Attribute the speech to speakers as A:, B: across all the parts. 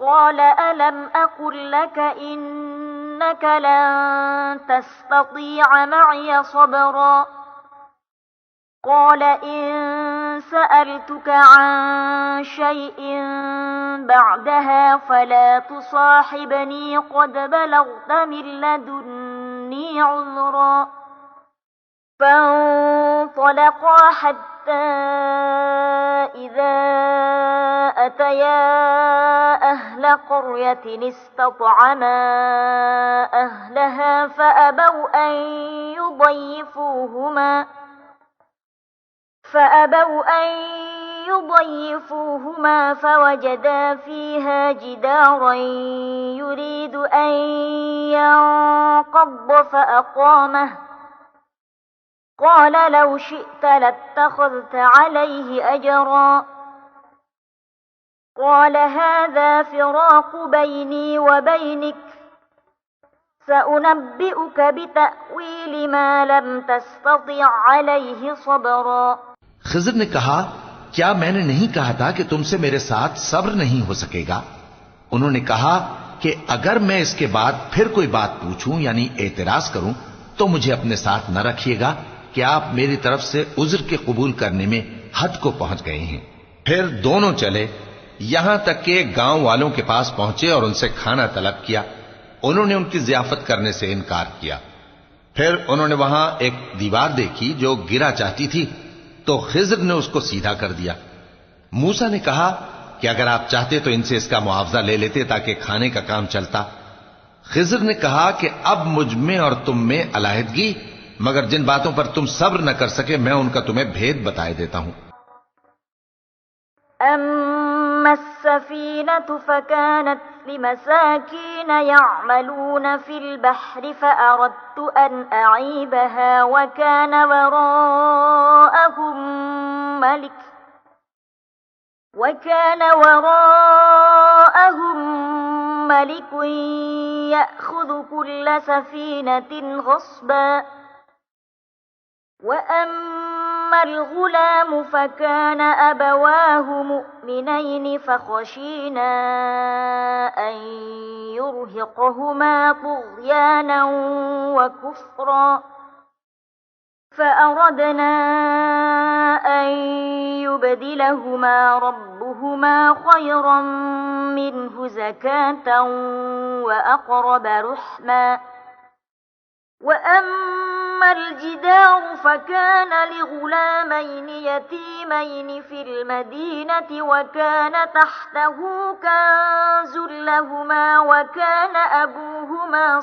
A: قال ألم أقل لك إنك لن تستطيع معي صبرا قال إن سألتك عن شيء بعدها فلا تصاحبني قد بلغت من لدني عذرا فانطلقا حتى إذا أتيا أهل قرية استطعما أهلها فأبوا أن يضيفوهما فوجدا فيها جدارا يريد أن ينقض فأقامه قال لو شئت لاتخذت عليه أجرا قال هذا فراق بيني وبينك سأنبئك بتأويل ما لم تستطع عليه صبرا
B: خضر نے کہا کیا میں نے نہیں کہا تھا کہ تم سے میرے ساتھ صبر نہیں ہو سکے گا؟ انہوں نے کہا کہ اگر میں اس کے بعد پھر کوئی بات پوچھوں یعنی اعتراض کروں تو مجھے اپنے ساتھ نہ رکھیے گا کہ آپ میری طرف سے عذر کے قبول کرنے میں حد کو پہنچ گئے ہیں۔ پھر دونوں چلے یہاں تک کہ گاؤں والوں کے پاس پہنچے اور ان سے کھانا طلب کیا۔ انہوں نے ان کی ضیافت کرنے سے انکار کیا۔ پھر انہوں نے وہاں ایک دیوار دیکھی جو گرا چاہتی تھی تو خضر نے اس کو سیدھا کر دیا۔ موسیٰ نے کہا کہ اگر آپ چاہتے تو ان سے اس کا معاوضہ لے لیتے تاکہ کھانے کا کام چلتا۔ خضر نے کہا کہ اب مجھ میں اور تم میں علیحدگی، مگر جن باتوں پر تم صبر نہ کر سکے میں ان کا تمہیں بھید بتائے دیتا ہوں۔
A: أما السفينة فكانت لمساكين يعملون في البحر فأردت أن أعيبها وكان وراءهم ملك يأخذ كل سفينة غصبا وأما الغلام فكان أبواه مؤمنين فخشينا أن يرهقهما طغيانا وكفرا فأردنا أن يبدلهما ربهما خيرا منه زكاة وأقرب رحما وأما الجدار فكان لغلامين يتيمين في المدينة وكان تحته كنز لهما وكان أبوهما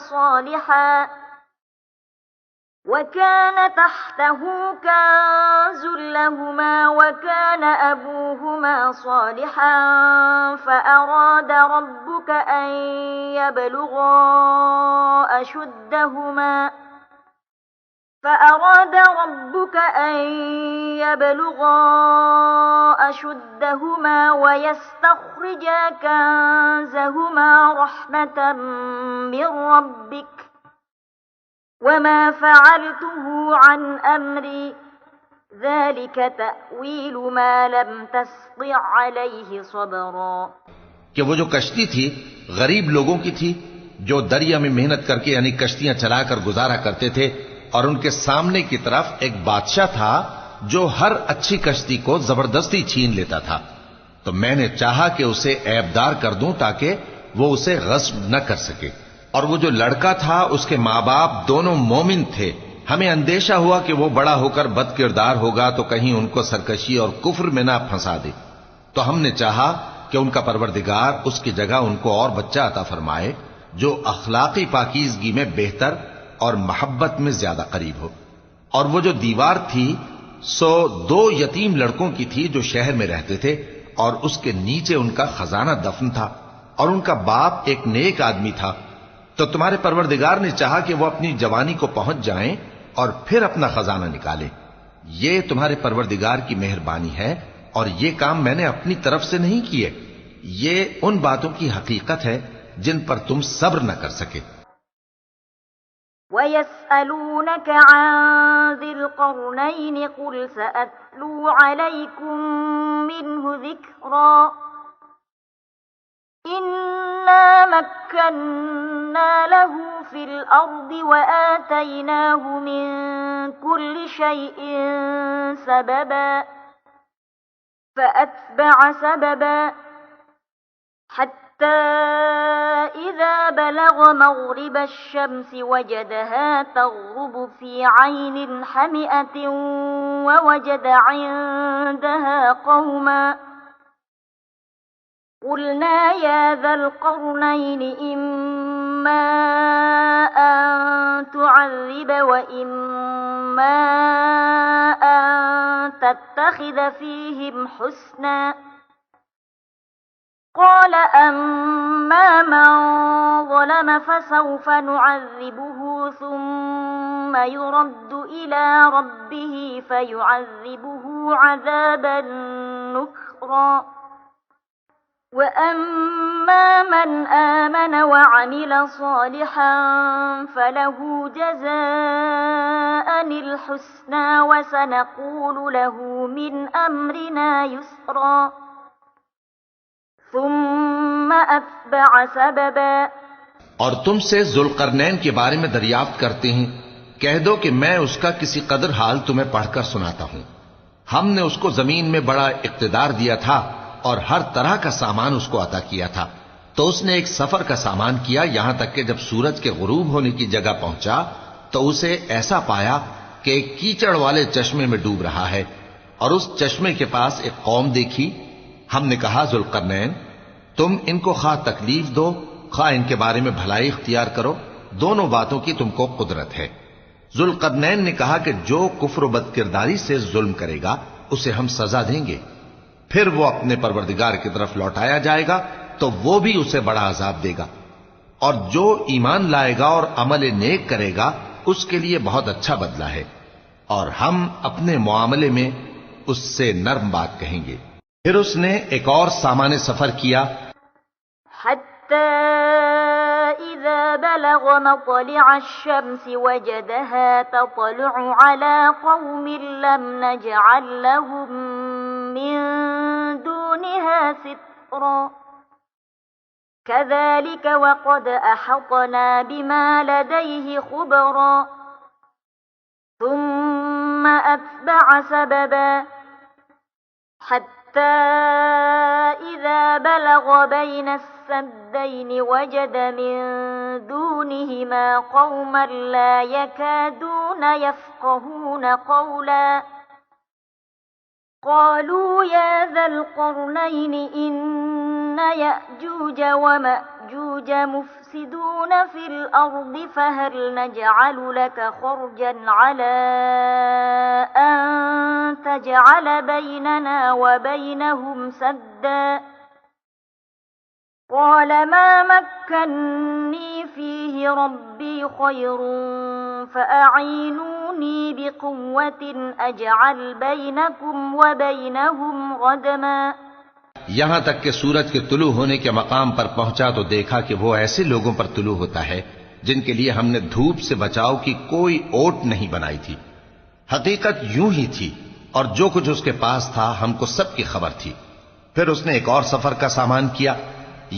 A: صالحا فأراد ربك أن يبلغا أشدهما ويستخرجا كنزهما رحمة من ربك وما فعلته عن أمري ذلك تأويل ما لم تستطع عليه صبرا
B: کہ وہ جو کشتی تھی غریب لوگوں کی تھی جو دریا میں محنت کر کے یعنی کشتیاں چلا کر گزارا کرتے تھے، اور ان کے سامنے کی طرف ایک بادشاہ تھا جو ہر اچھی کشتی کو زبردستی چھین لیتا تھا، تو میں نے چاہا کہ اسے عیبدار کر دوں تاکہ وہ اسے غصب نہ کر سکے۔ اور وہ جو لڑکا تھا اس کے ماں باپ دونوں مومن تھے، ہمیں اندیشہ ہوا کہ وہ بڑا ہو کر بد کردار ہوگا تو کہیں ان کو سرکشی اور کفر میں نہ پھنسا دے، تو ہم نے چاہا کہ ان کا پروردگار اس کی جگہ ان کو اور بچہ عطا فرمائے جو اخلاقی پاکیزگی میں بہتر اور محبت میں زیادہ قریب ہو۔ اور وہ جو دیوار تھی سو 2 یتیم لڑکوں کی تھی جو شہر میں رہتے تھے، اور اس کے نیچے ان کا خزانہ دفن تھا، اور ان کا باپ ایک نیک آدمی تھا۔ تو تمہارے پروردگار نے چاہا کہ وہ اپنی جوانی کو پہنچ جائیں اور پھر اپنا خزانہ نکالیں۔ یہ تمہارے پروردگار کی مہربانی ہے، اور یہ کام میں نے اپنی طرف سے نہیں کیے، یہ ان باتوں کی حقیقت ہے جن پر تم صبر نہ کر سکے۔
A: وَيَسْأَلُونَكَ عَنْ ذِي الْقَرْنَيْنِ قُلْ سَأَتْلُو عَلَيْكُمْ مِنْهُ ذِكْرًا إنا مكنا له في الأرض وآتيناه من كل شيء سببا فأتبع سببا حتى إذا بلغ مغرب الشمس وجدها تغرب في عين حمئة ووجد عندها قوما قلنا يا ذا القرنين إما أن تعذب وإما أن تتخذ فيهم حسنا قال أما من ظلم فسوف نعذبه ثم يرد إلى ربه فيعذبه عذابا نكرا وأما من آمن وعمل صالحا فله جزاء الحسنى وسنقول له من أمرنا يسرا ثم أتبع سببا
B: اور تم سے ذوالقرنین کے بارے میں دریافت کرتے ہیں، کہہ دو کہ میں اس کا کسی قدر حال تمہیں پڑھ کر سناتا ہوں۔ ہم نے اس کو زمین میں بڑا اقتدار دیا تھا اور ہر طرح کا سامان اس کو عطا کیا تھا، تو اس نے ایک سفر کا سامان کیا، یہاں تک کہ جب سورج کے غروب ہونے کی جگہ پہنچا تو اسے ایسا پایا کہ ایک کیچڑ والے چشمے میں ڈوب رہا ہے، اور اس چشمے کے پاس ایک قوم دیکھی۔ ہم نے کہا ذوالقرنین تم ان کو خواہ تکلیف دو خواہ ان کے بارے میں بھلائی اختیار کرو، دونوں باتوں کی تم کو قدرت ہے۔ ذوالقرنین نے کہا کہ جو کفر و بد کرداری سے ظلم کرے گا اسے ہم سزا دیں گے، پھر وہ اپنے پروردگار کی طرف لوٹایا جائے گا تو وہ بھی اسے بڑا عذاب دے گا، اور جو ایمان لائے گا اور عمل نیک کرے گا اس کے لیے بہت اچھا بدلہ ہے، اور ہم اپنے معاملے میں اس سے نرم بات کہیں گے۔ پھر اس نے ایک اور سامان سفر کیا،
A: حتى إذا بلغ مطلع الشمس وجدها تطلع على قوم لم نجعل لهم من دونها سترا كذلك وقد أحطنا بما لديه خبرا ثم أتبع سببا حتى إذا بلغ بين السدين وجد من دونهما قوما لا يكادون يفقهون قولا قالوا يا ذا القرنين إن يأجوج ومأجوج مفسدون في الأرض فهل نجعل لك خرجا على أن تجعل بيننا وبينهم سدا قال ما مكني فيه ربي خير فأعينوني بقوة أجعل بينكم وبينهم ردما۔
B: یہاں تک کہ سورج کے طلوع ہونے کے مقام پر پہنچا تو دیکھا کہ وہ ایسے لوگوں پر طلوع ہوتا ہے جن کے لیے ہم نے دھوپ سے بچاؤ کی کوئی اوٹ نہیں بنائی تھی۔ حقیقت یوں ہی تھی، اور جو کچھ اس کے پاس تھا ہم کو سب کی خبر تھی۔ پھر اس نے ایک اور سفر کا سامان کیا،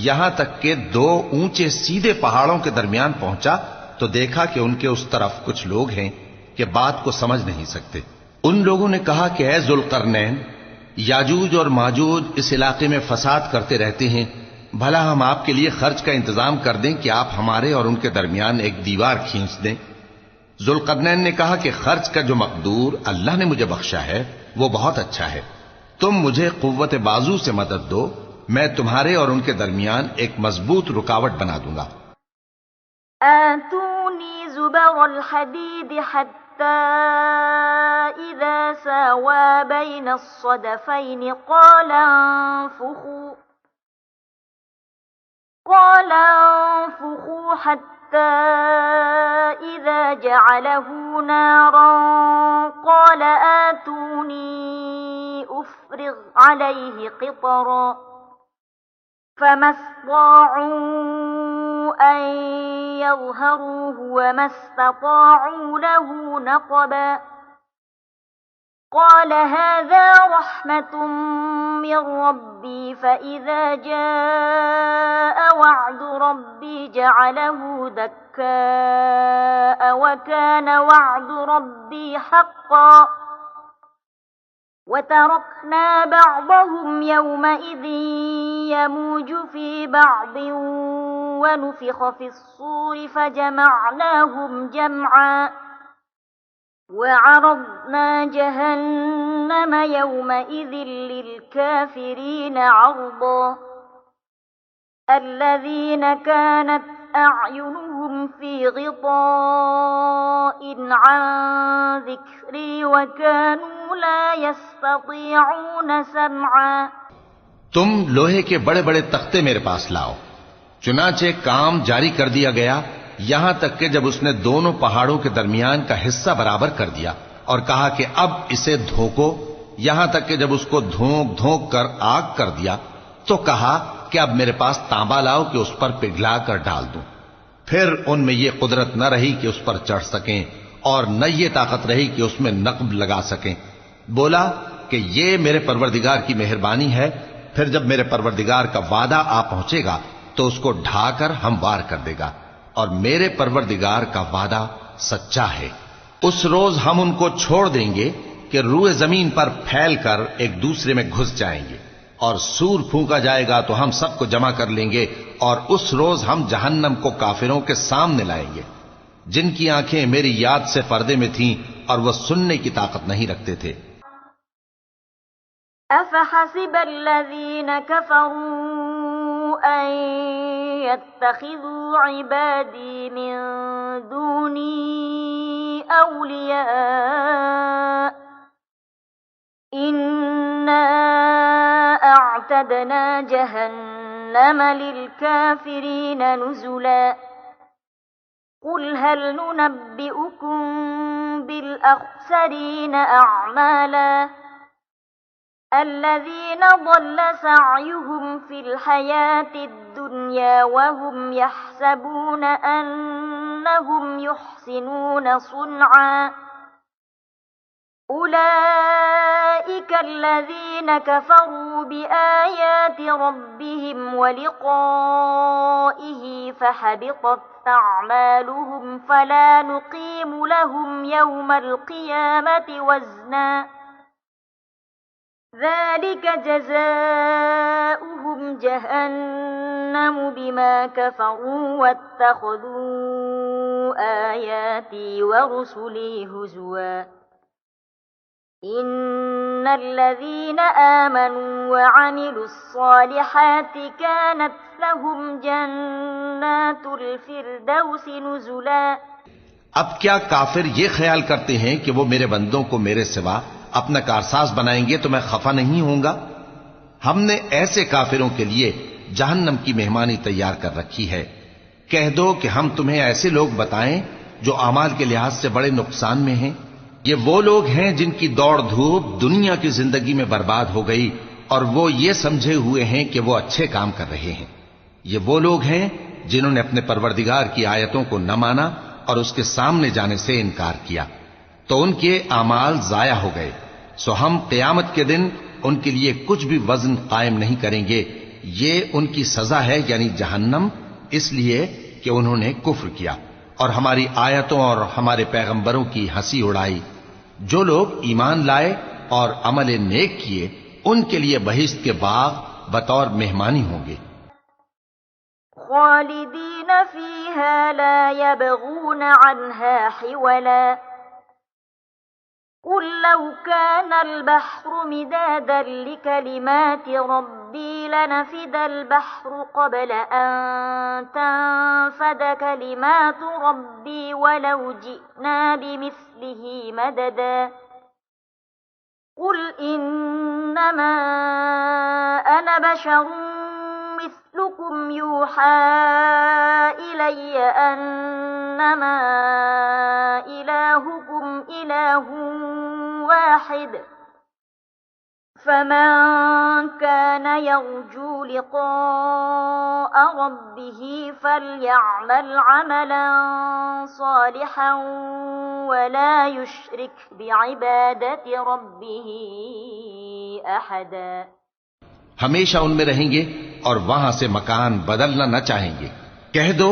B: یہاں تک کہ دو اونچے سیدھے پہاڑوں کے درمیان پہنچا تو دیکھا کہ ان کے اس طرف کچھ لوگ ہیں کہ بات کو سمجھ نہیں سکتے۔ ان لوگوں نے کہا کہ اے ذوالقرنین، یاجوج اور ماجوج اس علاقے میں فساد کرتے رہتے ہیں، بھلا ہم آپ کے لیے خرچ کا انتظام کر دیں کہ آپ ہمارے اور ان کے درمیان ایک دیوار کھینچ دیں۔ ذوالقرنین نے کہا کہ خرچ کا جو مقدور اللہ نے مجھے بخشا ہے وہ بہت اچھا ہے، تم مجھے قوت بازو سے مدد دو، میں تمہارے اور ان کے درمیان ایک مضبوط رکاوٹ بنا دوں گا۔
A: آتوني زبر الحديد حتى إذا ساوى بين الصدفين قال انفخوا حتى إذا جعله نارا قال آتوني أفرغ عليه قطرا فما استطاعوا أن يظهروه وما استطاعوا له نقبا قال هذا رحمة من ربي فإذا جاء وعد ربي جعله دكاء وكان وعد ربي حقا وتركنا بعضهم يومئذ يموج في بعض ونفخ في الصور فجمعناهم جمعا وعرضنا جهنم يومئذ للكافرين عرضا الذين كانت أعينهم في غطاء عن ذكري وكانوا لا يستطيعون سمعا
B: تم لوہے کے بڑے بڑے تختے میرے پاس لاؤ. چنانچہ کام جاری کر دیا گیا یہاں تک کہ جب اس نے دونوں پہاڑوں کے درمیان کا حصہ برابر کر دیا اور کہا کہ اب اسے دھوکو، یہاں تک کہ جب اس کو دھونک دھونک کر آگ کر دیا تو کہا کہ اب میرے پاس تانبا لاؤ کہ اس پر پگھلا کر ڈال دوں. پھر ان میں یہ قدرت نہ رہی کہ اس پر چڑھ سکیں اور نہ یہ طاقت رہی کہ اس میں نقب لگا سکیں. بولا کہ یہ میرے پروردگار کی مہربانی ہے. پھر جب میرے پروردگار کا وعدہ آ پہنچے گا تو اس کو ڈھا کر ہموار کر دے گا، اور میرے پروردگار کا وعدہ سچا ہے. اس روز ہم ان کو چھوڑ دیں گے کہ روئے زمین پر پھیل کر ایک دوسرے میں گھس جائیں گے، اور سور پھونکا جائے گا تو ہم سب کو جمع کر لیں گے، اور اس روز ہم جہنم کو کافروں کے سامنے لائیں گے جن کی آنکھیں میری یاد سے پردے میں تھیں اور وہ سننے کی طاقت نہیں رکھتے تھے.
A: أفحسب الذين كفروا أن يتخذوا عبادي من دوني أولياء إنا أعتدنا جهنم للكافرين نزلا قل هل ننبئكم بالأخسرين أعمالا الذين ضل سعيهم في الحياة الدنيا وهم يحسبون أنهم يحسنون صنعا أولئك الذين كفروا بآيات ربهم ولقائه فحبطت أعمالهم فلا نقيم لهم يوم القيامة وزنا ذلك جزاؤهم جهنم بما كفروا واتخذوا آياتي ورسلي هزوا إن الذين آمنوا وعملوا الصالحات كانت لهم جنات الفردوس نزلا.
B: اب کیا کافر یہ خیال کرتے ہیں کہ وہ میرے بندوں کو میرے سوا اپنا کارساز بنائیں گے تو میں خفا نہیں ہوں گا؟ ہم نے ایسے کافروں کے لیے جہنم کی مہمانی تیار کر رکھی ہے. کہہ دو کہ ہم تمہیں ایسے لوگ بتائیں جو اعمال کے لحاظ سے بڑے نقصان میں ہیں. یہ وہ لوگ ہیں جن کی دوڑ دھوپ دنیا کی زندگی میں برباد ہو گئی اور وہ یہ سمجھے ہوئے ہیں کہ وہ اچھے کام کر رہے ہیں. یہ وہ لوگ ہیں جنہوں نے اپنے پروردگار کی آیتوں کو نہ مانا اور اس کے سامنے جانے سے انکار کیا تو ان کے اعمال ضائع ہو گئے. سو ہم قیامت کے دن ان کے لیے کچھ بھی وزن قائم نہیں کریں گے. یہ ان کی سزا ہے یعنی جہنم، اس لیے کہ انہوں نے کفر کیا اور ہماری آیتوں اور ہمارے پیغمبروں کی ہنسی اڑائی. جو لوگ ایمان لائے اور عمل نیک کیے ان کے لیے بہشت کے باغ بطور مہمانی ہوں گے.
A: خالدین فیہا لا یبغون عنہا حولا قل لو كان البحر مدادا لكلمات ربي لنفد البحر قبل أن تنفد كلمات ربي ولو جئنا بمثله مددا قل إنما أنا بشر مثلكم يوحى إلي أنما إلهكم إله واحد فمن كان يرجو لقاء ربه فليعمل عملا صالحا ولا يشرك بعبادة ربه أحدا.
B: ہمیشہ ان میں رہیں گے اور وہاں سے مکان بدلنا نہ چاہیں گے. کہہ دو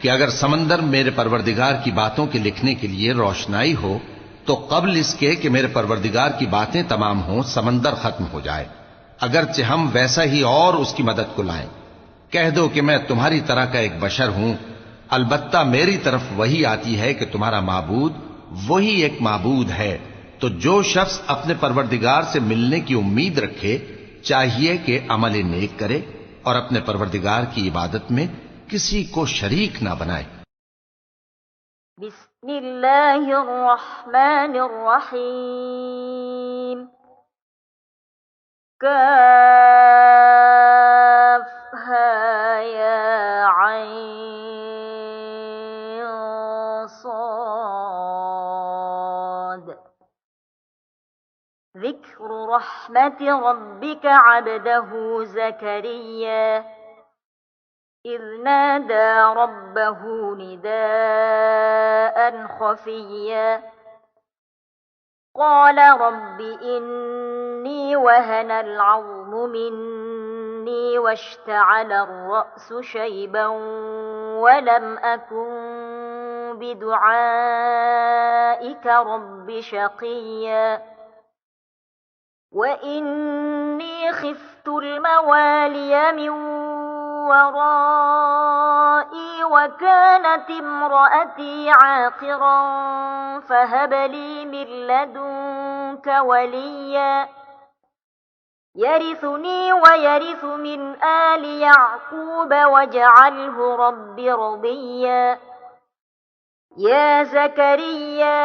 B: کہ اگر سمندر میرے پروردگار کی باتوں کے لکھنے کے لیے روشنائی ہو تو قبل اس کے کہ میرے پروردگار کی باتیں تمام ہوں سمندر ختم ہو جائے، اگرچہ ہم ویسا ہی اور اس کی مدد کو لائیں. کہہ دو کہ میں تمہاری طرح کا ایک بشر ہوں، البتہ میری طرف وہی آتی ہے کہ تمہارا معبود وہی ایک معبود ہے. تو جو شخص اپنے پروردگار سے ملنے کی امید رکھے چاہیے کہ عمل نیک کرے اور اپنے پروردگار کی عبادت میں کسی کو شریک نہ بنائے.
A: بسم اللہ الرحمن الرحیم. کافها یا عین صاد. ذکر رحمت ربک عبده زکریا إذ نادى ربه نداء خفيا قال رب إني وهن العظم مني واشتعل الرأس شيبا ولم أكن بدعائك رب شقيا وإني خفت الموالي من ورائي وكانت امرأتي عاقرا فهب لي من لدنك وليا يرثني ويرث من آل يعقوب واجعله رب رضيا. يا زكريا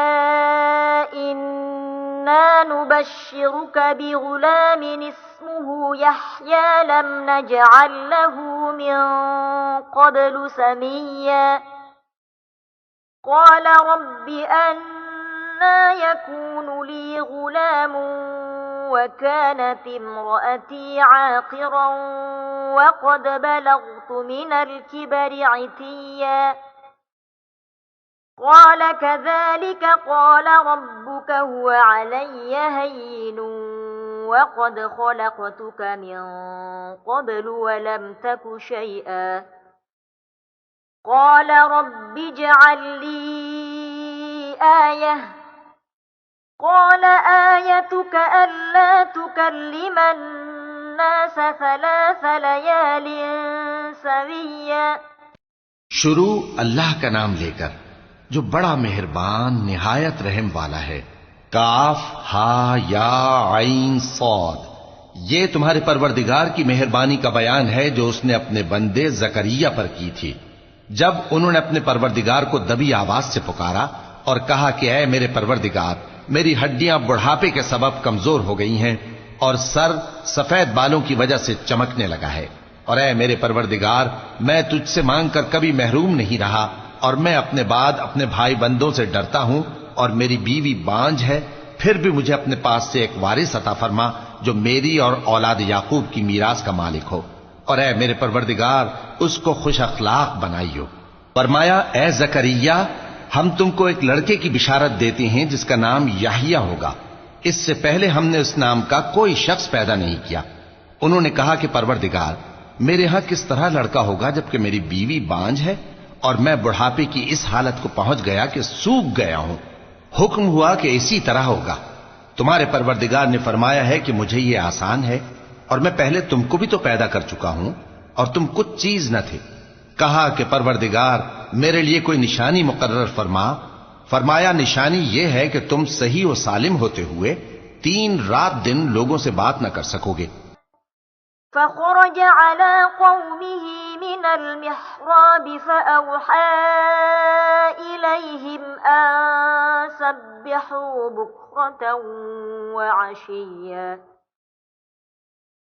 A: إنا نبشرك بغلام اسمه يحيى لم نجعل له من قبل سميا. قال رب أنى يكون لي غلام وكانت امرأتي عاقرا وقد بلغت من الكبر عتيا. قال كذلك قال ربك هو علي هين وقد خلقتك من قبل ولم تك شيئا. قال رب اجعل لي آية. قال آيتك ألا تكلم الناس 3 ليال سويا.
B: شروع اللہ کا نام لے کر جو بڑا مہربان نہایت رحم والا ہے. کاف ہا یا عین صاد. یہ تمہارے پروردگار کی مہربانی کا بیان ہے جو اس نے اپنے بندے زکریا پر کی تھی جب انہوں نے اپنے پروردگار کو دبی آواز سے پکارا اور کہا کہ اے میرے پروردگار میری ہڈیاں بڑھاپے کے سبب کمزور ہو گئی ہیں اور سر سفید بالوں کی وجہ سے چمکنے لگا ہے، اور اے میرے پروردگار میں تجھ سے مانگ کر کبھی محروم نہیں رہا اور میں اپنے بعد اپنے بھائی بندوں سے ڈرتا ہوں اور میری بیوی بانجھ ہے، پھر بھی مجھے اپنے پاس سے ایک وارث عطا فرما جو میری اور اولاد یعقوب کی میراث کا مالک ہو، اور اے میرے پروردگار اس کو خوش اخلاق بنائیو. فرمایا اے زکریا ہم تم کو ایک لڑکے کی بشارت دیتے ہیں جس کا نام یحییٰ ہوگا. اس سے پہلے ہم نے اس نام کا کوئی شخص پیدا نہیں کیا. انہوں نے کہا کہ پروردگار میرے ہاں کس طرح لڑکا ہوگا جبکہ میری بیوی بانجھ ہے اور میں بڑھاپے کی اس حالت کو پہنچ گیا کہ سوکھ گیا ہوں. حکم ہوا کہ اسی طرح ہوگا. تمہارے پروردگار نے فرمایا ہے کہ مجھے یہ آسان ہے اور میں پہلے تم کو بھی تو پیدا کر چکا ہوں اور تم کچھ چیز نہ تھے. کہا کہ پروردگار میرے لیے کوئی نشانی مقرر فرما. فرمایا نشانی یہ ہے کہ تم صحیح و سالم ہوتے ہوئے 3 رات دن لوگوں سے بات نہ کر سکو گے.
A: فخرج على قومه من المحراب فأوحى إليهم أن سبحوا بكرة وعشيا.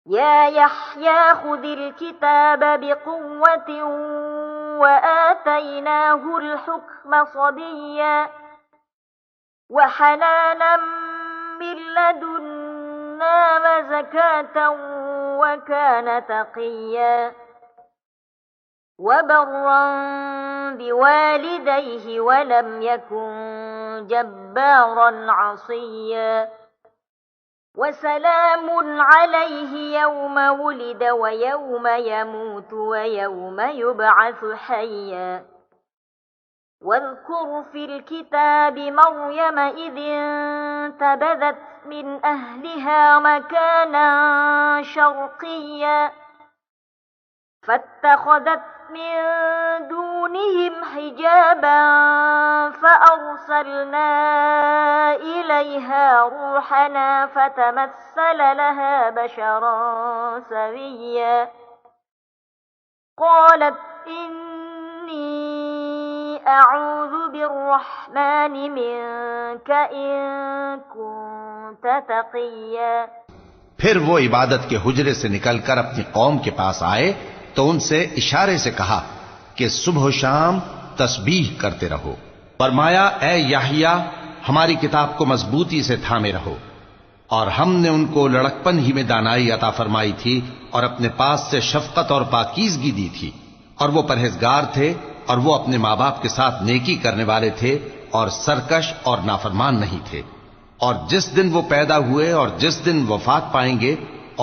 A: يا يحيى خذ الكتاب بقوة وآتيناه الحكم صبيا وحنانا من لدنا وزكاة وكان تقيا. وبرا بوالديه ولم يكن جبارا عصيا وسلام عليه يوم ولد ويوم يموت ويوم يبعث حيا واذكر في الكتاب مريم إذ انتبذت من أهلها مكانا شرقيا فاتخذت من دونهم حجابا فأرسلنا إليها روحنا فتمثل لها بشرا سويا قالت إني أعوذ بالرحمن منك إن كنت تقيا
B: پھر وہ عبادت کے حجرے سے نکل کر اپنی قوم کے پاس آئے تو ان سے اشارے سے کہا کہ صبح و شام تسبیح کرتے رہو. فرمایا اے یحییٰ ہماری کتاب کو مضبوطی سے تھامے رہو. اور ہم نے ان کو لڑکپن ہی میں دانائی عطا فرمائی تھی اور اپنے پاس سے شفقت اور پاکیزگی دی تھی اور وہ پرہیزگار تھے اور وہ اپنے ماں باپ کے ساتھ نیکی کرنے والے تھے اور سرکش اور نافرمان نہیں تھے. اور جس دن وہ پیدا ہوئے اور جس دن وفات پائیں گے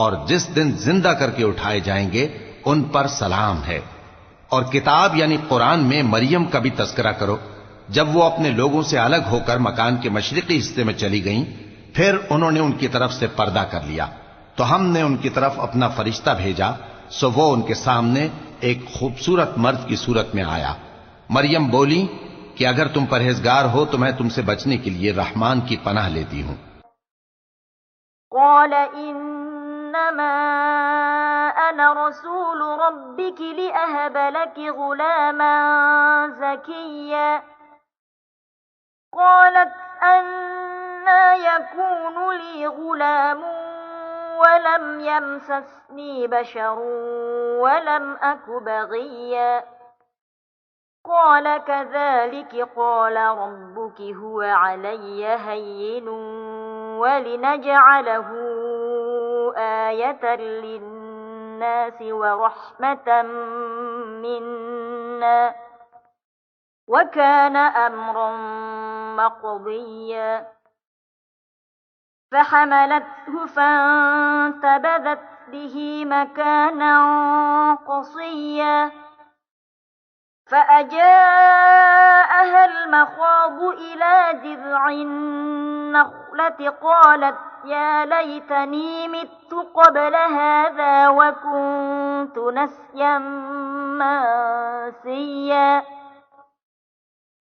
B: اور جس دن زندہ کر کے اٹھائے جائیں گے ان پر سلام ہے. اور کتاب یعنی قرآن میں مریم کا بھی تذکرہ کرو. جب وہ اپنے لوگوں سے الگ ہو کر مکان کے مشرقی حصے میں چلی گئیں پھر انہوں نے ان کی طرف سے پردہ کر لیا تو ہم نے ان کی طرف اپنا فرشتہ بھیجا سو وہ ان کے سامنے ایک خوبصورت مرد کی صورت میں آیا. مریم بولی کہ اگر تم پرہیزگار ہو تو میں تم سے بچنے کے لیے رحمان کی پناہ لیتی ہوں.
A: قال انما انا رسول ربك لأهب لك غلاما زكيا قالت أنى يكون لي غلام ولم يمسسني بشر ولم أك بغيا قال كذلك قال ربك هو علي هين ولنجعله آية للناس ورحمة منا وكان أمرا مقضيا فحملته فانتبذت به مكانا قصيا فأجاءها المخاض إلى جذع النخلة قالت يا ليتني مت قبل هذا وكنت نسيا منسيا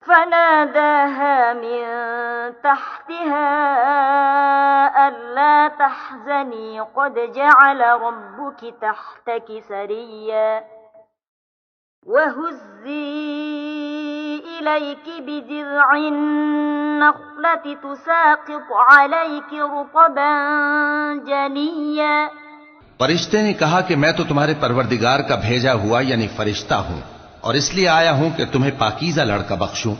A: فناداها من تحتها ألا تحزني قد جعل ربك تحتك سريا وهزي إليك بجذع النخلة تساقط عليك رطبا جنيا.
B: فرشتے نے کہا کہ میں تو تمہارے پروردگار کا بھیجا ہوا یعنی فرشتہ ہوں اور اس لیے آیا ہوں کہ تمہیں پاکیزہ لڑکا بخشوں.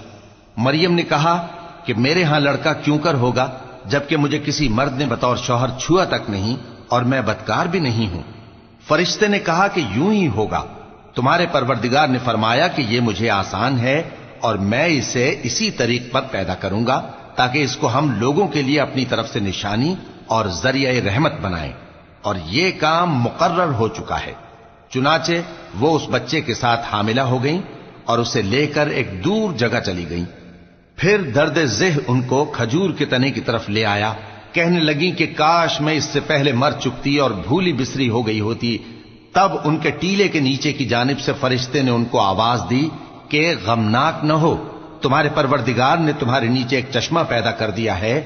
B: مریم نے کہا کہ میرے ہاں لڑکا کیوں کر ہوگا جبکہ مجھے کسی مرد نے بطور شوہر چھوا تک نہیں اور میں بدکار بھی نہیں ہوں. فرشتے نے کہا کہ یوں ہی ہوگا. تمہارے پروردگار نے فرمایا کہ یہ مجھے آسان ہے اور میں اسے اسی طریق پر پیدا کروں گا تاکہ اس کو ہم لوگوں کے لیے اپنی طرف سے نشانی اور ذریعہ رحمت بنائیں. اور یہ کام مقرر ہو چکا ہے. چنانچہ وہ اس بچے کے ساتھ حاملہ ہو گئیں اور اسے لے کر ایک دور جگہ چلی گئیں. پھر درد ذہ ان کو کھجور کے تنے کی طرف لے آیا. کہنے لگیں کہ کاش میں اس سے پہلے مر چکتی اور بھولی بسری ہو گئی ہوتی. تب ان کے ٹیلے کے نیچے کی جانب سے فرشتے نے ان کو آواز دی کہ غمناک نہ ہو، تمہارے پروردگار نے تمہارے نیچے ایک چشمہ پیدا کر دیا ہے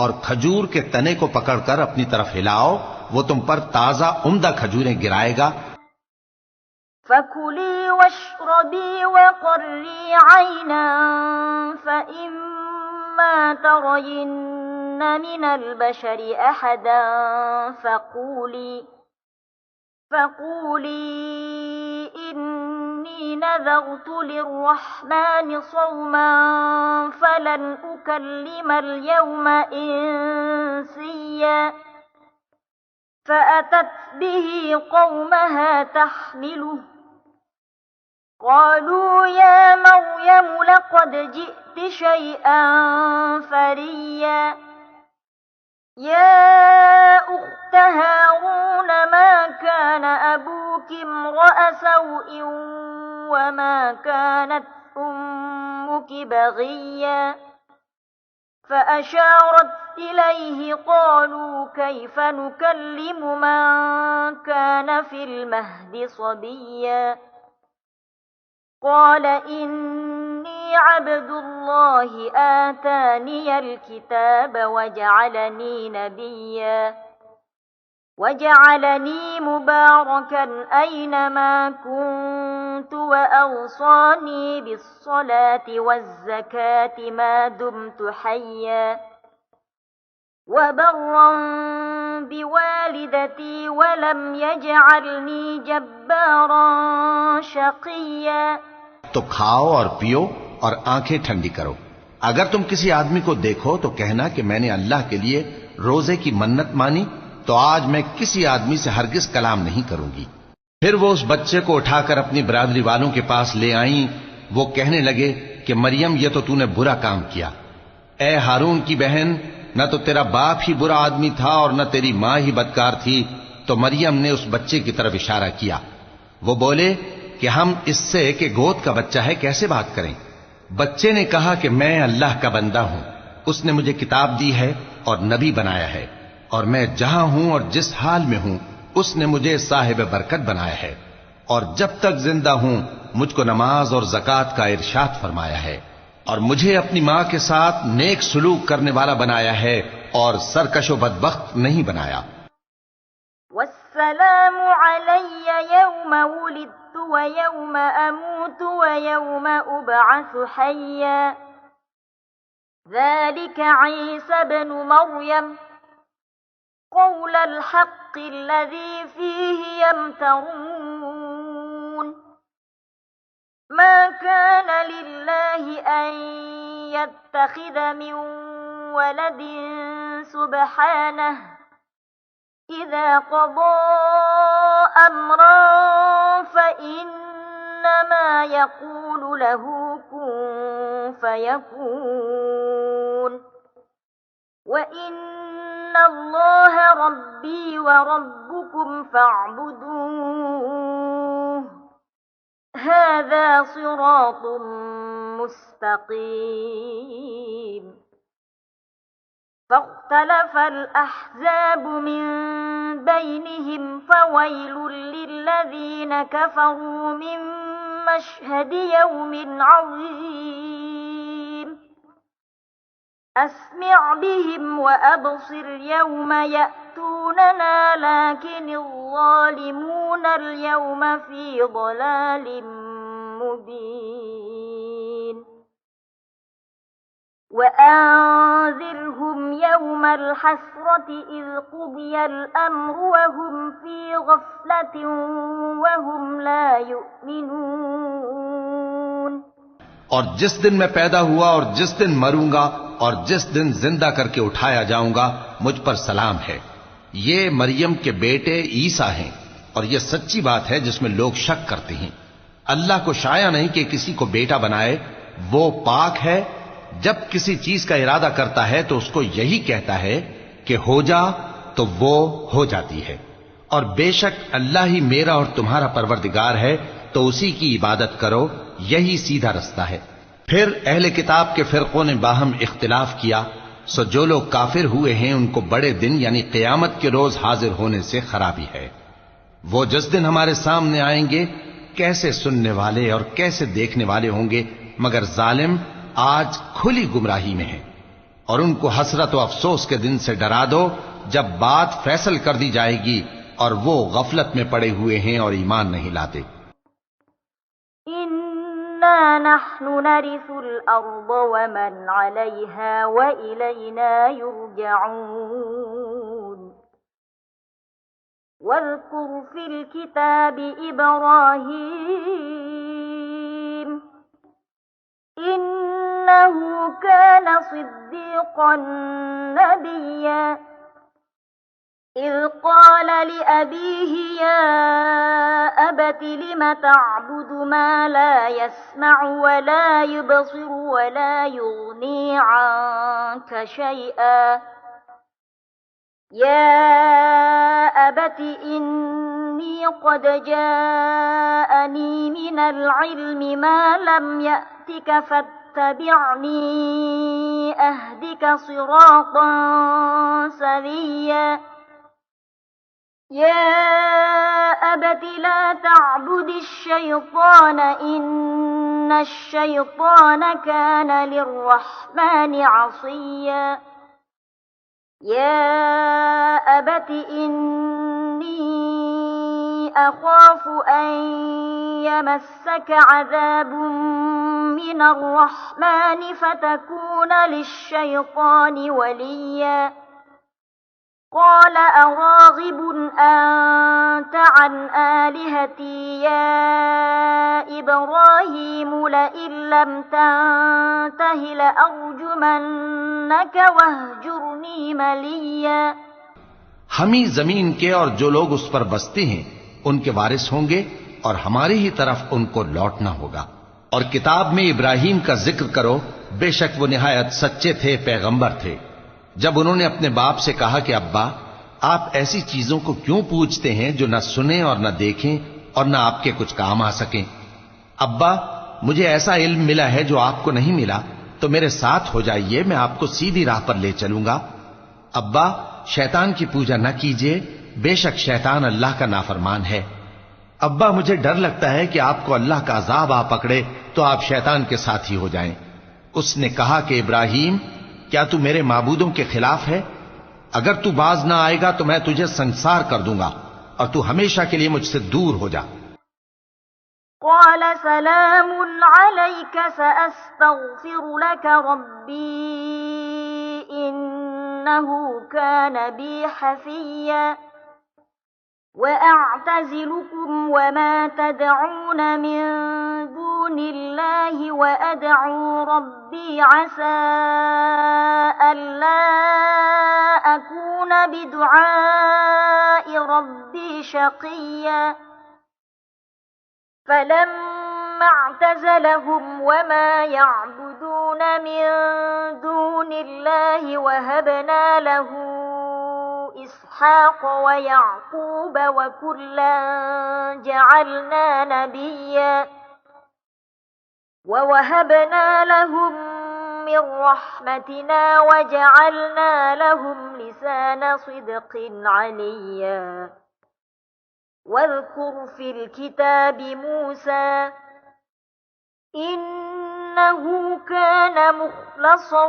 B: اور کھجور کے تنے کو پکڑ کر اپنی طرف ہلاؤ، وہ تم پر تازہ عمدہ کھجوریں گرائے گا.
A: فَكُلِي وَاشْرَبِي وَقَرِّي عَيْنًا فَإِمَّا تَرَيِنَّ مِنَ الْبَشَرِ أَحَدًا فَقُولِي إِنِّي نَذَرْتُ لِلرَّحْمَنِ صَوْمًا فَلَنْ أُكَلِّمَ الْيَوْمَ إِنسِيًّا فَأَتَتْ بِهِ قَوْمَهَا تَحْمِلُهُ قالوا يا مريم لقد جئت شيئا فريا يا أخت هارون ما كان أبوك امرأ سوء وما كانت أمك بغيا فأشارت إليه قالوا كيف نكلم من كان في المهد صبيا قال إني عبد الله آتاني الكتاب وجعلني نبيا وجعلني مباركا أينما كنت وأوصاني بالصلاة والزكاة ما دمت حيا وبرا بوالدتي ولم يجعلني جبارا شقيا
B: تو کھاؤ اور پیو اور آنکھیں ٹھنڈی کرو. اگر تم کسی آدمی کو دیکھو تو کہنا کہ میں نے اللہ کے لیے روزے کی منت مانی تو آج میں کسی آدمی سے ہرگز کلام نہیں کروں گی. پھر وہ اس بچے کو اٹھا کر اپنی برادری والوں کے پاس لے آئیں. وہ کہنے لگے کہ مریم یہ تو نے برا کام کیا. اے ہارون کی بہن، نہ تو تیرا باپ ہی برا آدمی تھا اور نہ تیری ماں ہی بدکار تھی. تو مریم نے اس بچے کی طرف اشارہ کیا. وہ بولے کہ ہم اس سے کہ گود کا بچہ ہے کیسے بات کریں. بچے نے کہا کہ میں اللہ کا بندہ ہوں. اس نے مجھے کتاب دی ہے اور نبی بنایا ہے، اور میں جہاں ہوں اور جس حال میں ہوں اس نے مجھے صاحب برکت بنایا ہے، اور جب تک زندہ ہوں مجھ کو نماز اور زکوٰۃ کا ارشاد فرمایا ہے، اور مجھے اپنی ماں کے ساتھ نیک سلوک کرنے والا بنایا ہے اور سرکش و بدبخت نہیں بنایا.
A: والسلام علی یوم ولدت ویوم اموت ویوم ابعث حیا ذلك عیسی بن مریم قول الحق الذي فيه يمترون ما كان لله أن يتخذ من ولد سبحانه إذا قضى أمرا فإنما يقول له كن فيكون وإن الله ربي وربكم فاعبدوه هذا صراط مستقيم فاختلف الأحزاب من بينهم فويل للذين كفروا من مشهد يوم عظيم أسمع بهم وأبصر يوم يأتوننا لكن الظالمون اليوم في ضلال مبين وأنذرهم يوم الحسرة إذ قضي الأمر وهم في غفلة وهم لا يؤمنون.
B: اور جس دن میں پیدا ہوا اور جس دن مروں گا اور جس دن زندہ کر کے اٹھایا جاؤں گا مجھ پر سلام ہے. یہ مریم کے بیٹے عیسیٰ ہیں اور یہ سچی بات ہے جس میں لوگ شک کرتے ہیں. اللہ کو شایع نہیں کہ کسی کو بیٹا بنائے، وہ پاک ہے. جب کسی چیز کا ارادہ کرتا ہے تو اس کو یہی کہتا ہے کہ ہو جا تو وہ ہو جاتی ہے. اور بے شک اللہ ہی میرا اور تمہارا پروردگار ہے تو اسی کی عبادت کرو، یہی سیدھا رستہ ہے. پھر اہل کتاب کے فرقوں نے باہم اختلاف کیا، سو جو لوگ کافر ہوئے ہیں ان کو بڑے دن یعنی قیامت کے روز حاضر ہونے سے خرابی ہے. وہ جس دن ہمارے سامنے آئیں گے کیسے سننے والے اور کیسے دیکھنے والے ہوں گے، مگر ظالم آج کھلی گمراہی میں ہیں. اور ان کو حسرت و افسوس کے دن سے ڈرا دو جب بات فیصل کر دی جائے گی اور وہ غفلت میں پڑے ہوئے ہیں اور ایمان نہیں لاتے.
A: إنا نحن نرث الأرض ومن عليها وإلينا يرجعون واذكر في الكتاب إبراهيم إنه كان صديقا نبيا إذ قال لأبيه يا أبت لم تعبد تعبد ما لا يسمع ولا يبصر ولا يغني عنك شيئا يا أبت إني قد جاءني من العلم ما لم يأتك فاتبعني أهدك صراطا سويا يا أبت لا تعبد الشيطان إن الشيطان كان للرحمن عصيا يا أبت إني أخاف أن يمسك عذاب من الرحمن فتكون للشيطان وليا قال أراغب أنت عن آلهتي يا إبراهيم لئن لم تنته لأرجمنك واهجرني مليا
B: ہم ہی زمین کے اور جو لوگ اس پر بستے ہیں ان کے وارث ہوں گے اور ہماری ہی طرف ان کو لوٹنا ہوگا. اور کتاب میں ابراہیم کا ذکر کرو، بے شک وہ نہایت سچے تھے، پیغمبر تھے. جب انہوں نے اپنے باپ سے کہا کہ ابا آپ ایسی چیزوں کو کیوں پوچھتے ہیں جو نہ سنیں اور نہ دیکھیں اور نہ آپ کے کچھ کام آ سکیں؟ ابا مجھے ایسا علم ملا ہے جو آپ کو نہیں ملا، تو میرے ساتھ ہو جائیے، میں آپ کو سیدھی راہ پر لے چلوں گا. ابا شیطان کی پوجا نہ کیجیے، بے شک شیطان اللہ کا نافرمان ہے. ابا مجھے ڈر لگتا ہے کہ آپ کو اللہ کا عذاب آ پکڑے تو آپ شیطان کے ساتھی ہو جائیں. اس نے کہا کہ ابراہیم کیا تو میرے معبودوں کے خلاف ہے؟ اگر تو باز نہ آئے گا تو میں تجھے سنسار کر دوں گا اور تو ہمیشہ کے لیے مجھ سے دور ہو جا.
A: قال سلام عليك سأستغفر لك ربي إنه كان بي حفيا وأعتزلكم وما تدعون من دون الله وأدعو ربي عسى ألا أكون بدعاء ربي شقيا فلما اعتزلهم وما يعبدون من دون الله وهبنا له إسحاق ويعقوب وكلا جعلنا نبيا ووهبنا لهم من رحمتنا وجعلنا لهم لسان صدق عليا واذكر في الكتاب موسى إنه كان مخلصا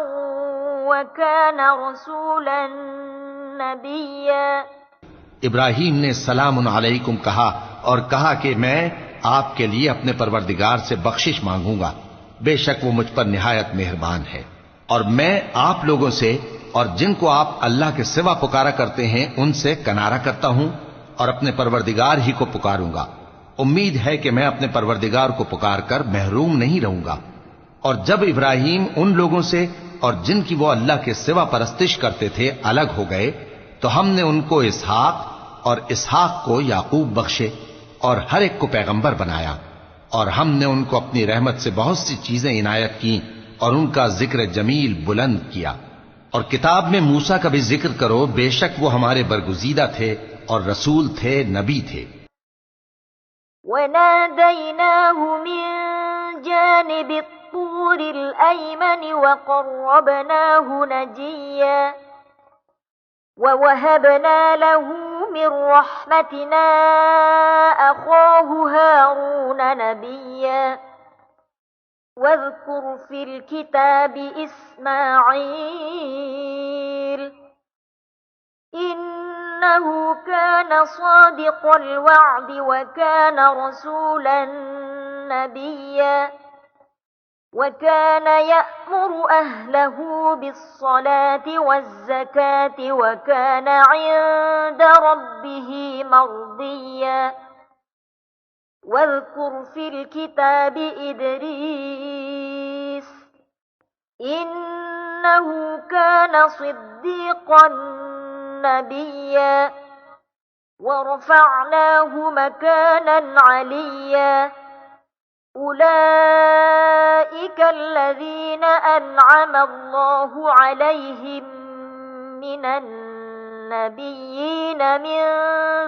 A: وكان رسولا نبيا.
B: ابراہیم نے سلام علیکم کہا اور کہا کہ میں آپ کے لیے اپنے پروردگار سے بخشش مانگوں گا، بے شک وہ مجھ پر نہایت مہربان ہے. اور میں آپ لوگوں سے اور جن کو آپ اللہ کے سوا پکارا کرتے ہیں ان سے کنارہ کرتا ہوں اور اپنے پروردگار ہی کو پکاروں گا. امید ہے کہ میں اپنے پروردگار کو پکار کر محروم نہیں رہوں گا. اور جب ابراہیم ان لوگوں سے اور جن کی وہ اللہ کے سوا پرستش کرتے تھے الگ ہو گئے تو ہم نے ان کو اسحاق اور اسحاق کو یعقوب بخشے اور ہر ایک کو پیغمبر بنایا. اور ہم نے ان کو اپنی رحمت سے بہت سی چیزیں عنایت کی اور ان کا ذکر جمیل بلند کیا. اور کتاب میں موسیٰ کا بھی ذکر کرو، بے شک وہ ہمارے برگزیدہ تھے اور رسول تھے، نبی تھے.
A: وَنَادَيْنَاهُ مِن جَانِبِ الطُّورِ الْأَيْمَنِ وَقَرَّبْنَاهُ نَجِيًّا وَوَهَبْنَا لَهُ مِن رَّحْمَتِنَا أَخَاهُ هَارُونَ نَبِيًّا. وَاذْكُرْ فِي الْكِتَابِ إِسْمَاعِيلَ إِنَّهُ كَانَ صَادِقَ الْوَعْدِ وَكَانَ رَسُولًا نَبِيًّا. وَكَانَ يَأْمُرُ أَهْلَهُ بِالصَّلَاةِ وَالزَّكَاةِ وَكَانَ عِندَ رَبِّهِ مَرْضِيًّا. وَاذْكُرْ فِي الْكِتَابِ إِدْرِيسَ إِنَّهُ كَانَ صِدِّيقًا نَبِيًّا. وَرَفَعْنَاهُ مَكَانًا عَلِيًّا. أولئك الذين أنعم الله عليهم من النبيين من